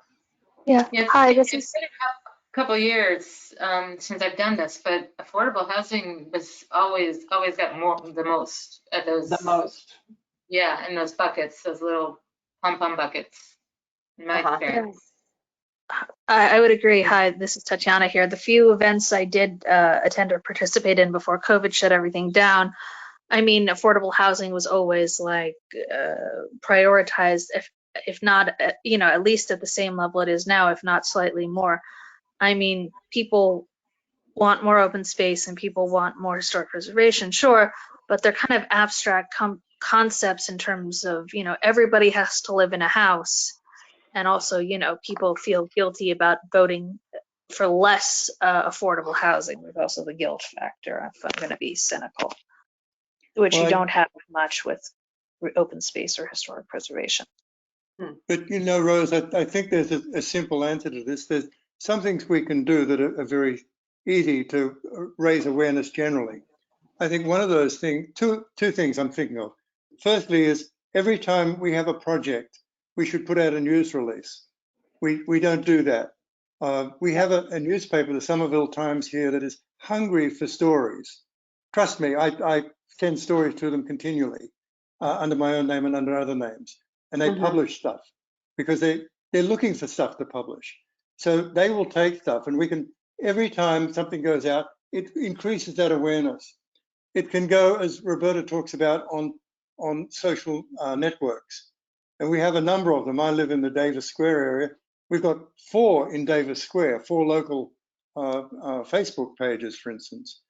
Yeah. Yeah, Hi, it's this is. been a couple years since I've done this, but affordable housing was always got the most of those. The most. Yeah, in those buckets, those little pom-pom buckets, in my experience. I would agree. Hi, this is Tatiana here. The few events I did attend or participate in before COVID shut everything down, I mean, affordable housing was always like prioritized, if not, you know, at least at the same level it is now, if not slightly more. I mean, people want more open space and people want more historic preservation, sure, but they're kind of abstract concepts in terms of, you know, everybody has to live in a house. And also, you know, people feel guilty about voting for less affordable housing. There's also the guilt factor, if I'm going to be cynical, which you don't have much with open space or historic preservation. But, you know, Rose, I think there's a simple answer to this. There's some things we can do that are very easy to raise awareness generally. I think one of those things, two things I'm thinking of. Firstly is every time we have a project, we should put out a news release. We don't do that. We have a newspaper, the Somerville Times here, that is hungry for stories. Trust me, I send stories to them continually under my own name and under other names. And they publish stuff because they're looking for stuff to publish. So they will take stuff, and we can, every time something goes out, it increases that awareness. It can go, as Roberta talks about, on social networks. And we have a number of them. I live in the Davis Square area. We've got 4 in Davis Square, 4 local Facebook pages, for instance.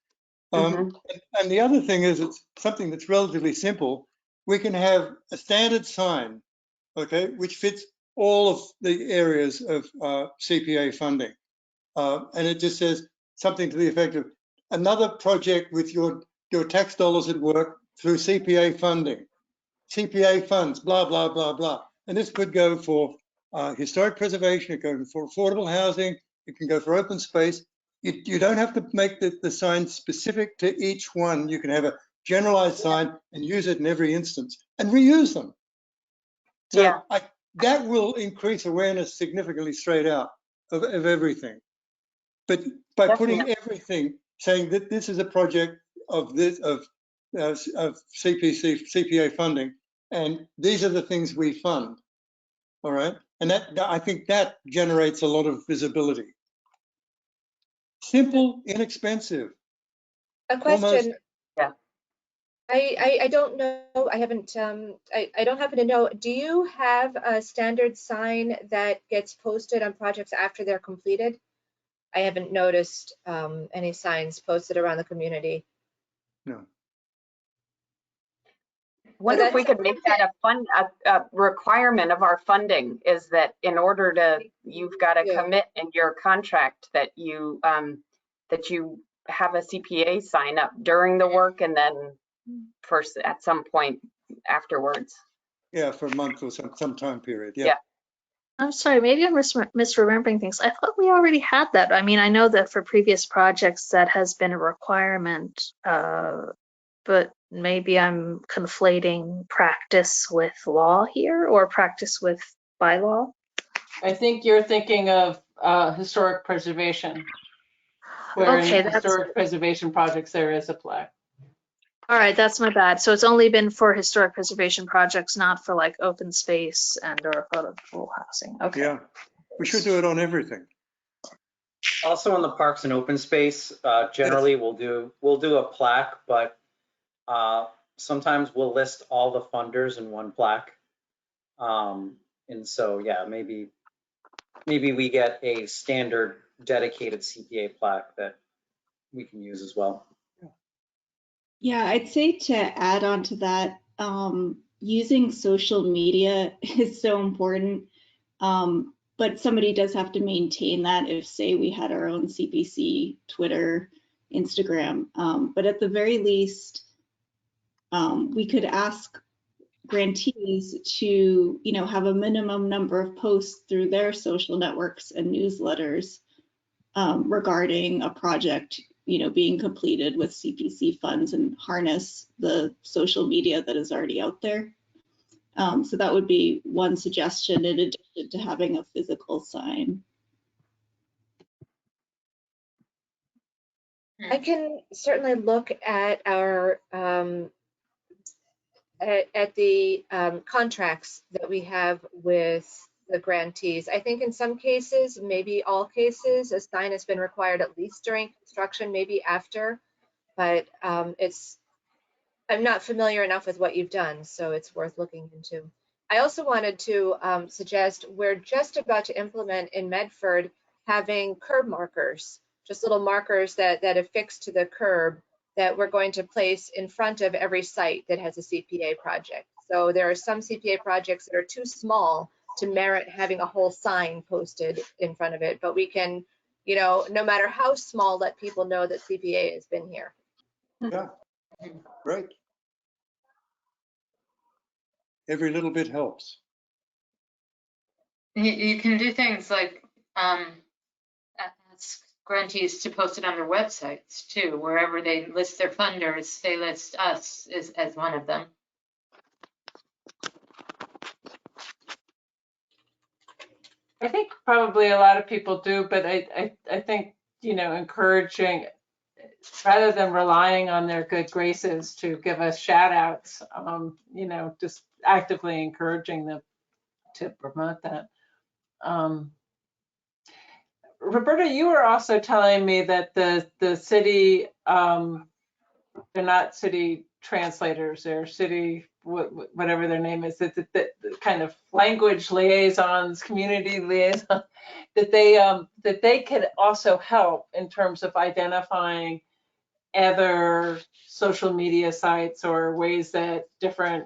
And the other thing is, it's something that's relatively simple. We can have a standard sign, okay, which fits all of the areas of CPA funding. And it just says something to the effect of, another project with your tax dollars at work through CPA funding, CPA funds, blah, blah, blah, blah. And this could go for historic preservation, it goes for affordable housing, it can go for open space. You don't have to make the sign specific to each one. You can have a generalized sign and use it in every instance and reuse them. So that will increase awareness significantly straight out of everything. But by putting everything, saying that this is a project of CPA funding, and these are the things we fund, all right? And I think that generates a lot of visibility. Simple, inexpensive. A question. Almost, yeah. I don't know. I haven't. I don't happen to know. Do you have a standard sign that gets posted on projects after they're completed? I haven't noticed any signs posted around the community. No. Wonder if we could make that a requirement of our funding, is that in order to, you've got to commit in your contract that you have a CPA sign up during the work and then first at some point afterwards. Yeah, for a month or some time period. Yeah. I'm sorry, maybe I'm misremembering things. I thought we already had that. I mean, I know that for previous projects that has been a requirement, but maybe I'm conflating practice with law here, or practice with bylaw. I think you're thinking of historic preservation, where in historic preservation projects there is a plaque. All right, that's my bad. So it's only been for historic preservation projects, not for like open space and or affordable housing. Okay. Yeah, we should do it on everything. Also in the parks and open space, generally we'll do a plaque, but sometimes we'll list all the funders in one plaque. And so, yeah, maybe we get a standard dedicated CPA plaque that we can use as well. Yeah, I'd say to add on to that, using social media is so important. But somebody does have to maintain that if, say, we had our own CPC, Twitter, Instagram. But at the very least, we could ask grantees to, have a minimum number of posts through their social networks and newsletters regarding a project, being completed with CPC funds, and harness the social media that is already out there. So that would be one suggestion in addition to having a physical sign. I can certainly look at our at the contracts that we have with the grantees. I think in some cases, maybe all cases, a sign has been required at least during construction, maybe after, but I'm not familiar enough with what you've done, so it's worth looking into. I also wanted to suggest, we're just about to implement in Medford having curb markers, just little markers that affix to the curb that we're going to place in front of every site that has a CPA project. So there are some CPA projects that are too small to merit having a whole sign posted in front of it, but we can, no matter how small, let people know that CPA has been here. Yeah, great. Every little bit helps. You can do things like ask grantees to post it on their websites too. Wherever they list their funders, they list us as one of them. I think probably a lot of people do, but I think, encouraging, rather than relying on their good graces to give us shout outs, just actively encouraging them to promote that. Roberta, you were also telling me that the city, they're not city translators, they're city, whatever their name is, that kind of language liaisons, community liaisons, that they could also help in terms of identifying other social media sites or ways that different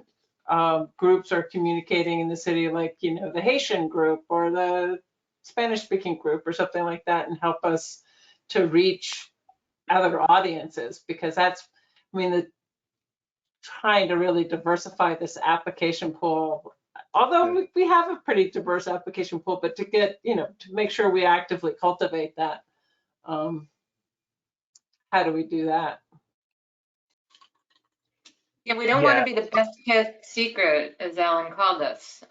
groups are communicating in the city, like, you know, the Haitian group or the Spanish speaking group or something like that, and help us to reach other audiences, because that's, I mean, trying to really diversify this application pool, although we have a pretty diverse application pool, but to get, you know, to make sure we actively cultivate that, how do we do that? Yeah, we don't want to be the best kept secret, as Alan called us,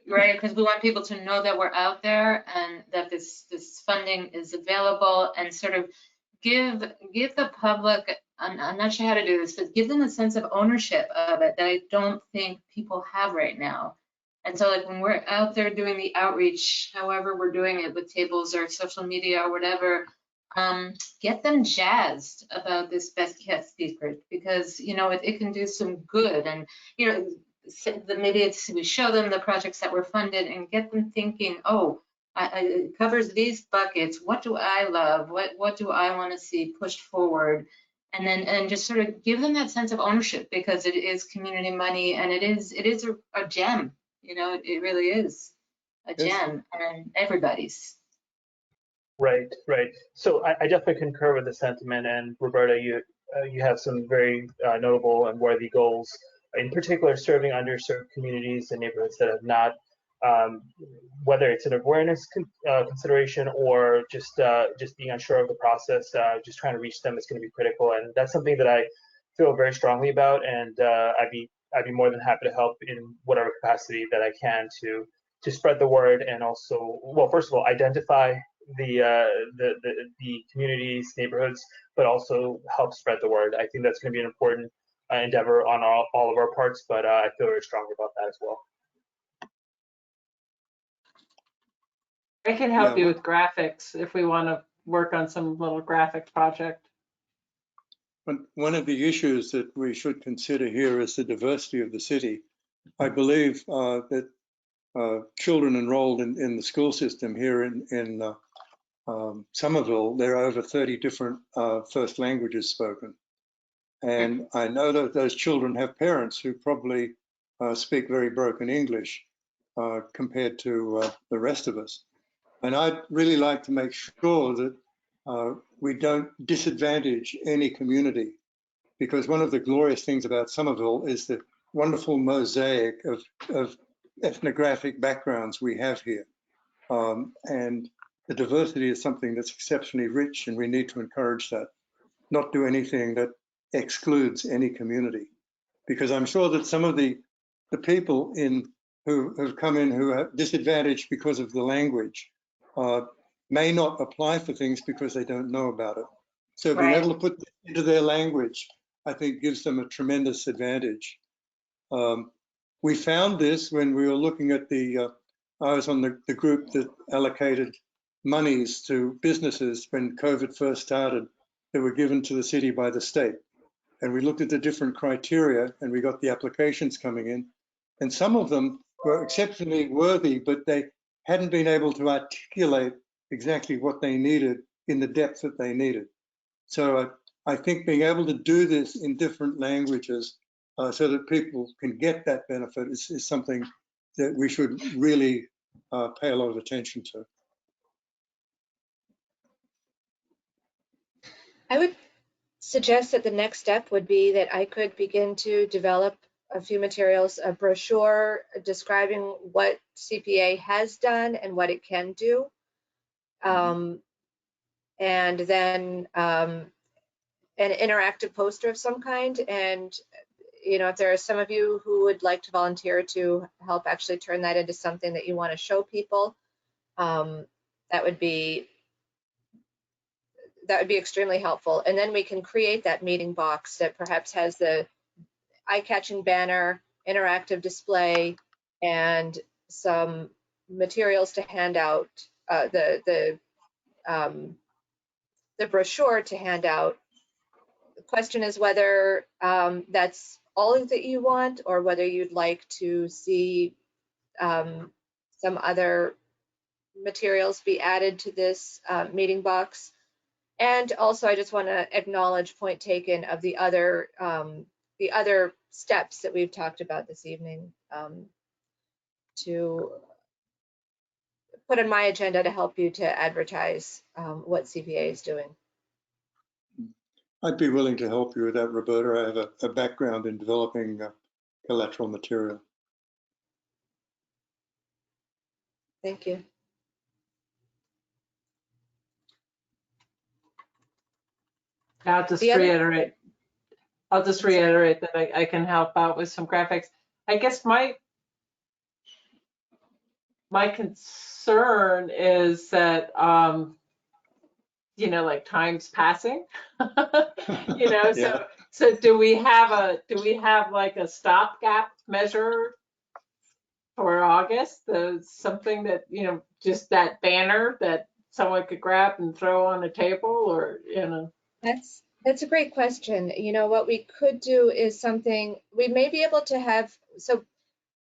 right? Because we want people to know that we're out there and that this funding is available, and sort of give the public, I'm not sure how to do this, but give them a sense of ownership of it that I don't think people have right now. And so, like, when we're out there doing the outreach, however we're doing it with tables or social media or whatever, get them jazzed about this best kept secret, because, you know, it can do some good. And, you know, maybe we show them the projects that were funded and get them thinking, oh, it covers these buckets. What do I love? What do I want to see pushed forward? And just sort of give them that sense of ownership, because it is community money, and it is a gem. You know, it really is a gem, and everybody's. Right, right. So I definitely concur with the sentiment, and Roberta, you have some very notable and worthy goals, in particular serving underserved communities and neighborhoods that have not, whether it's an awareness consideration or just being unsure of the process, just trying to reach them is going to be critical, and that's something that I feel very strongly about, and I'd be more than happy to help in whatever capacity that I can to spread the word, and also, well, first of all, identify the communities, neighborhoods, but also help spread the word. I think that's going to be an important endeavor on all of our parts, but I feel very strongly about that as well. I can help you with graphics if we want to work on some little graphic project. But one of the issues that we should consider here is the diversity of the city. I believe that children enrolled in the school system here in Somerville, there are over 30 different first languages spoken. And I know that those children have parents who probably speak very broken English compared to the rest of us. And I'd really like to make sure that we don't disadvantage any community, because one of the glorious things about Somerville is the wonderful mosaic of ethnographic backgrounds we have here. And the diversity is something that's exceptionally rich, and we need to encourage that, not do anything that excludes any community. Because I'm sure that some of the people who have come in who are disadvantaged because of the language may not apply for things because they don't know about it. So being able to put this into their language, I think, gives them a tremendous advantage. We found this when we were looking at I was on the group that allocated monies to businesses when COVID first started that were given to the city by the state. And we looked at the different criteria, and we got the applications coming in. And some of them were exceptionally worthy, but they hadn't been able to articulate exactly what they needed in the depth that they needed. So I think being able to do this in different languages so that people can get that benefit is something that we should really pay a lot of attention to. I would suggest that the next step would be that I could begin to develop a few materials, a brochure describing what CPA has done and what it can do. And then an interactive poster of some kind. And, you know, if there are some of you who would like to volunteer to help actually turn that into something that you want to show people, that would be extremely helpful. And then we can create that meeting box that perhaps has the eye-catching banner, interactive display, and some materials to hand out, the brochure to hand out. The question is whether that's all that you want, or whether you'd like to see some other materials be added to this meeting box. And also, I just want to acknowledge, point taken, of the other steps that we've talked about this evening to put on my agenda to help you to advertise what CPA is doing. I'd be willing to help you with that, Roberta. I have a background in developing collateral material. Thank you. I'll just reiterate that I can help out with some graphics. I guess my concern is that, like time's passing, Yeah. so do we have like a stopgap measure for August? Something that, just that banner that someone could grab and throw on a table, or, That's a great question. What we could do is something we may be able to have. So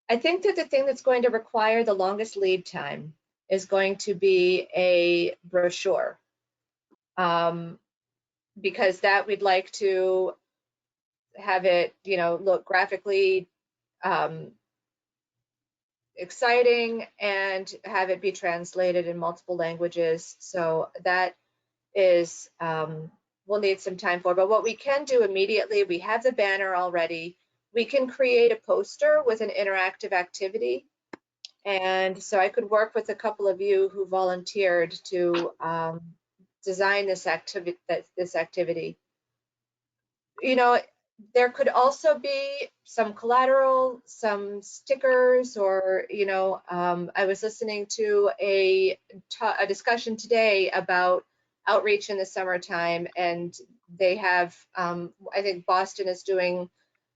I think that the thing that's going to require the longest lead time is going to be a brochure, because that we'd like to have it, look graphically exciting and have it be translated in multiple languages. So that is, we'll need some time for. But what we can do immediately, we have the banner already. We can create a poster with an interactive activity. And so I could work with a couple of you who volunteered to design this activity. There could also be some collateral, some stickers, or, I was listening to a discussion today about outreach in the summertime, and they have, I think Boston is doing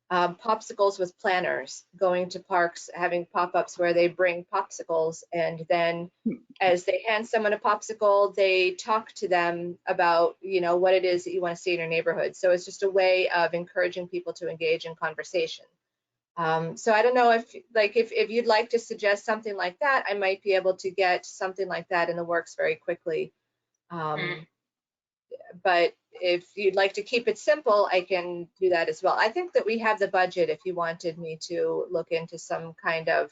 popsicles with planners, going to parks, having pop-ups where they bring popsicles, and then as they hand someone a popsicle, they talk to them about, what it is that you want to see in your neighborhood. So it's just a way of encouraging people to engage in conversation. So I don't know if you'd like to suggest something like that, I might be able to get something like that in the works very quickly. But if you'd like to keep it simple, I can do that as well. I think that we have the budget if you wanted me to look into some kind of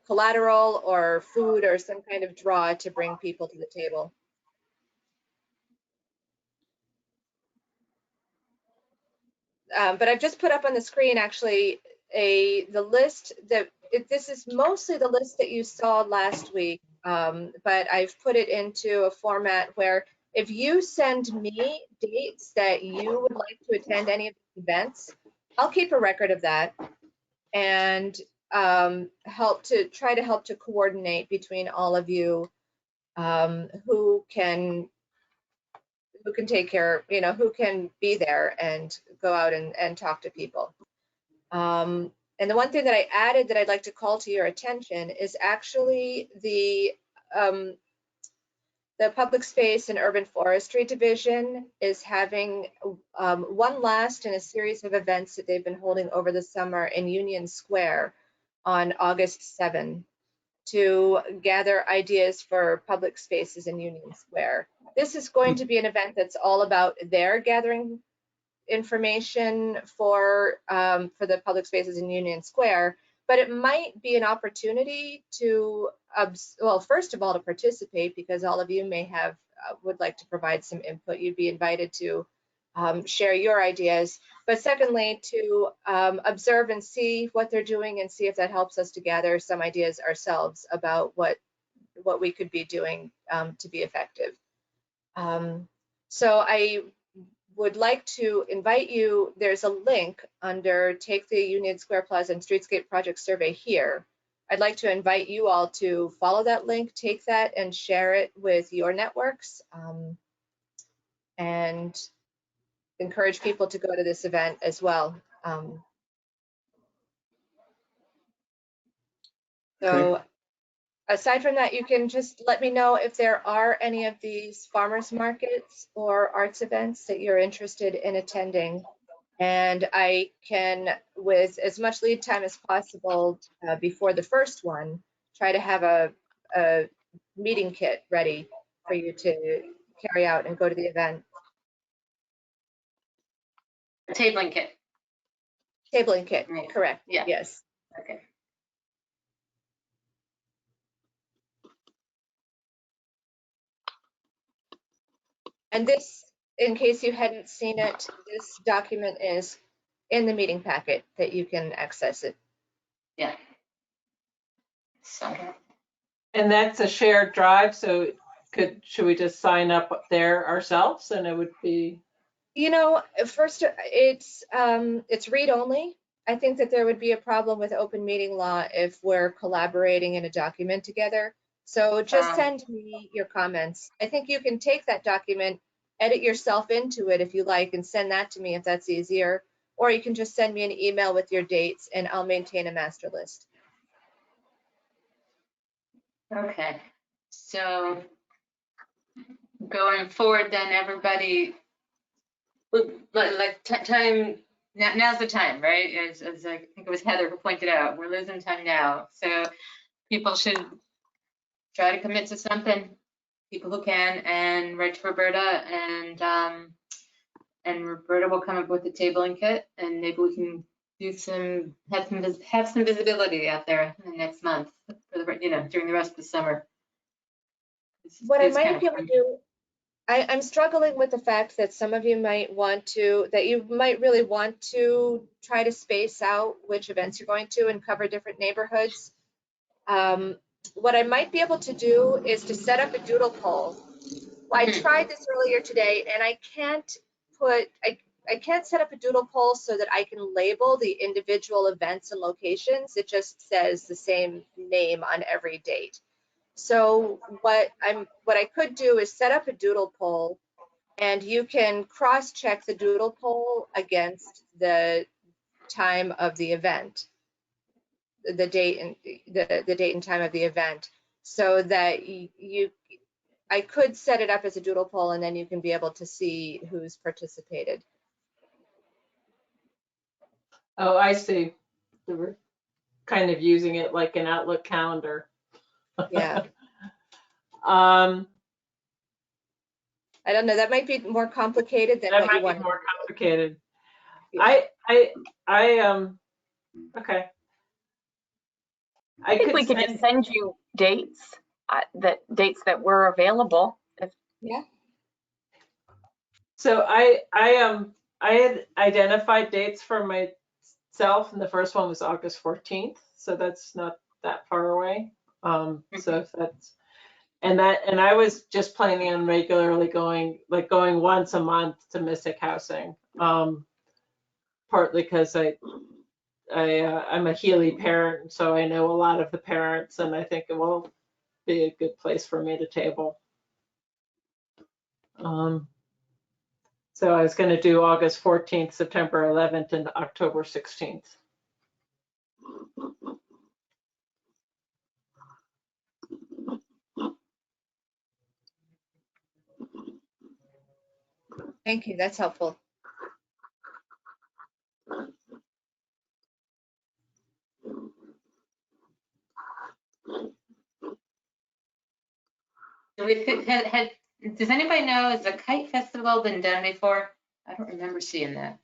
collateral or food or some kind of draw to bring people to the table. But I've just put up on the screen actually the list that this is mostly the list that you saw last week, but I've put it into a format where if you send me dates that you would like to attend any of the events, I'll keep a record of that and try to help to coordinate between all of you who can take care, who can be there and go out and talk to people. And the one thing that I added that I'd like to call to your attention is actually the Public Space and Urban Forestry Division is having one last in a series of events that they've been holding over the summer in Union Square on August 7 to gather ideas for public spaces in Union Square. This is going to be an event that's all about their gathering information for the public spaces in Union Square, but it might be an opportunity to, well, first of all, to participate, because all of you may have, would like to provide some input. You'd be invited to share your ideas, but secondly, to observe and see what they're doing and see if that helps us to gather some ideas ourselves about what we could be doing to be effective. So I would like to invite you, there's a link under Take the Union Square Plaza and Streetscape Project Survey here. I'd like to invite you all to follow that link, take that and share it with your networks, and encourage people to go to this event as well. So aside from that, you can just let me know if there are any of these farmers markets or arts events that you're interested in attending. And I can, with as much lead time as possible before the first one, try to have a meeting kit ready for you to carry out and go to the event. A tabling kit. Tabling kit, Right. correct. Yeah. Yes. Okay. And this, in case you hadn't seen it, this document is in the meeting packet that you can access it. Yeah. So. And that's a shared drive, so should we just sign up there ourselves and it would be? You know, first, it's read only. I think that there would be a problem with open meeting law if we're collaborating in a document together. So just send me your comments. I think you can take that document, edit yourself into it if you like, and send that to me if that's easier. Or you can just send me an email with your dates and I'll maintain a master list. Okay. So going forward, then everybody, like time, now's the time, right? As I think it was Heather who pointed out, we're losing time now. So people should try to commit to something, people who can, and write to Roberta, and Roberta will come up with a tabling kit, and maybe we can do have some visibility out there in the next month for the, during the rest of the summer. What I might be able to do, I'm struggling with the fact that some of you might really want to try to space out which events you're going to and cover different neighborhoods. What I might be able to do is to set up a doodle poll. I tried this earlier today and I can't set up a doodle poll so that I can label the individual events and locations. It just says the same name on every date. So what I could do is set up a doodle poll, and you can cross-check the doodle poll against the time of the event, the date and time of the event, so that I could set it up as a doodle poll, and then you can be able to see who's participated. Oh, I see. So we're kind of using it like an Outlook calendar. Yeah. I I don't know. That might be more complicated than what you want. That might be more complicated. Yeah. Okay. I think we could just send you dates, dates that were available. Yeah. So I had identified dates for myself, and the first one was August 14th, so that's not that far away. So if that's and I was just planning on regularly going once a month to Mystic Housing, partly because I'm a Healy parent, so I know a lot of the parents, and I think it will be a good place for me to table. So I was going to do August 14th, September 11th, and October 16th. Thank you. That's helpful. Does anybody know, has the Kite Festival been done before? I don't remember seeing that.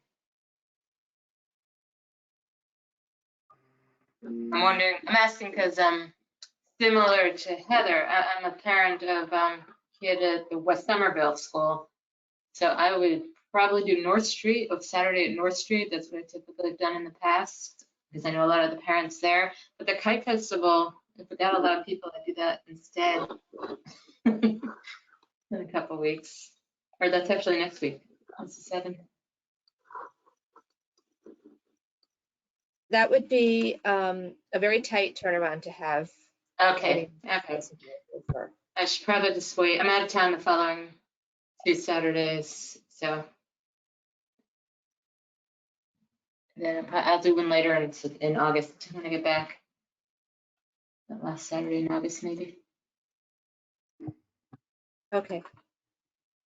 I'm wondering, I'm asking because similar to Heather, I'm a parent of kid at the West Somerville School. So I would probably do North Street, of Saturday at North Street. That's what I typically have done in the past, because I know a lot of the parents there. But the Kite Festival, if we got a lot of people that do that instead in a couple weeks. Or that's actually next week. It's the 7th. That would be a very tight turnaround to have. Okay. I should probably just wait. I'm out of town the following 2 Saturdays, so then I'll do one later in August when I get back. that last Saturday in August, maybe. Okay.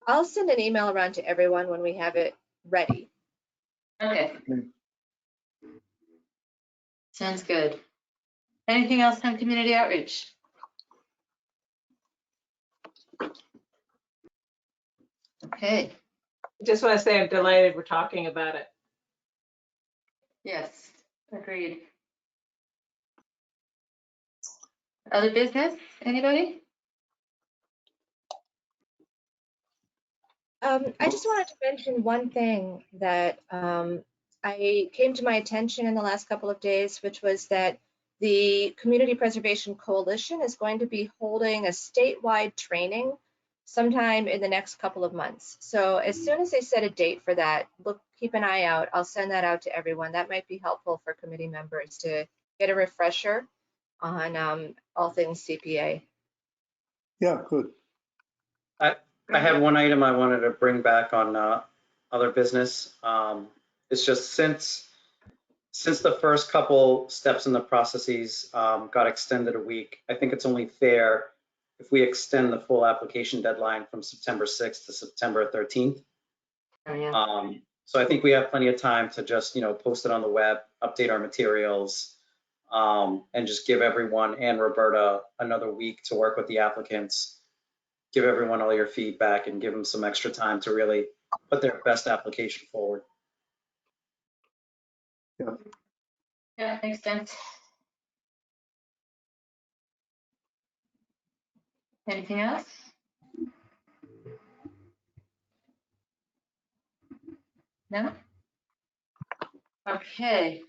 I'll send an email around to everyone when we have it ready. Okay. Sounds good. Anything else on community outreach? Okay, Just want to say I'm delighted we're talking about it. yes, agreed. Other business, anybody? I just wanted to mention one thing that I came to my attention in the last couple of days, which was that the Community Preservation Coalition is going to be holding a statewide training sometime in the next couple of months. So as soon as they set a date for that, keep an eye out. I'll send that out to everyone. That might be helpful for committee members to get a refresher on all things CPA. Yeah, good. I had one item I wanted to bring back on other business. It's just since the first couple steps in the processes got extended a week, I think it's only fair if we extend the full application deadline from September 6th to September 13th. Oh, yeah. So I think we have plenty of time to just, post it on the web, update our materials, and just give everyone and Roberta another week to work with the applicants. Give everyone all your feedback and give them some extra time to really put their best application forward. Yeah, makes sense. Anything else? No? Okay,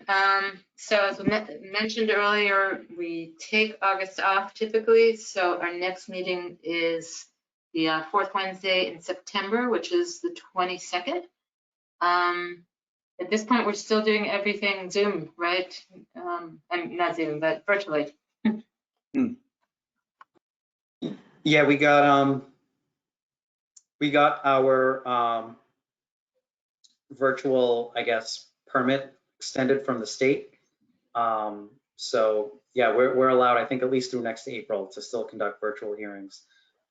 so as we mentioned earlier, we take August off typically, so our next meeting is the fourth Wednesday in September, which is the 22nd. At this point, we're still doing everything Zoom, right? I'm not Zoom, but virtually. Yeah, we got our virtual, I guess, permit extended from the state. So yeah, we're allowed, I think, at least through next April to still conduct virtual hearings.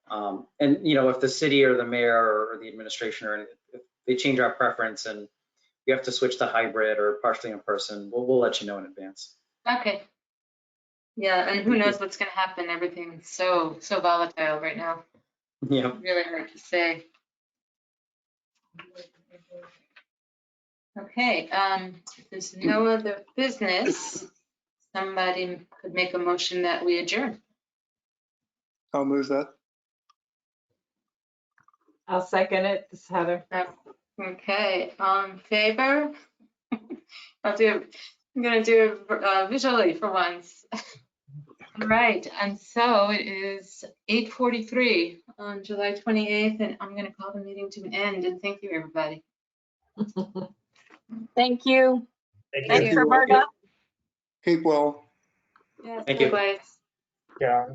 And if the city or the mayor or the administration or if they change our preference and we have to switch to hybrid or partially in person, we'll let you know in advance. Okay. Yeah, and who knows what's going to happen? Everything's so volatile right now. Yeah. Really hard to say. Okay, if there's no other business, somebody could make a motion that we adjourn. I'll move that. I'll second it. This is Heather. Okay, all in favor? I'm gonna do it visually for once. All right, and so it is 8:43 on July 28th, and I'm gonna call the meeting to an end, and thank you, everybody. Thank you. Thank Thanks, you. Roberta. Keep well. Yes, Thank you. likewise. Yeah.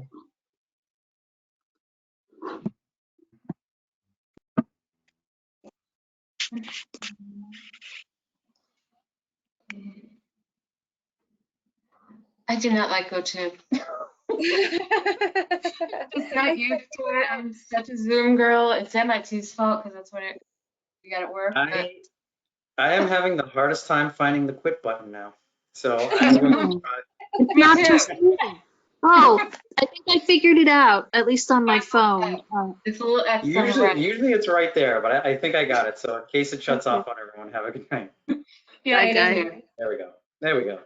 I do not like GoTo. Just not used to it. I'm such a Zoom girl. It's MIT's fault because that's what we got at work. But I am having the hardest time finding the quit button now. So I'm going to try. It's Me not too. just me. Oh, I think I figured it out, at least on my phone. It's a little X on the right. Usually it's right there, but I think I got it. So in case it shuts off on everyone, have a good night. Yeah, I Okay. do. There we go. There we go.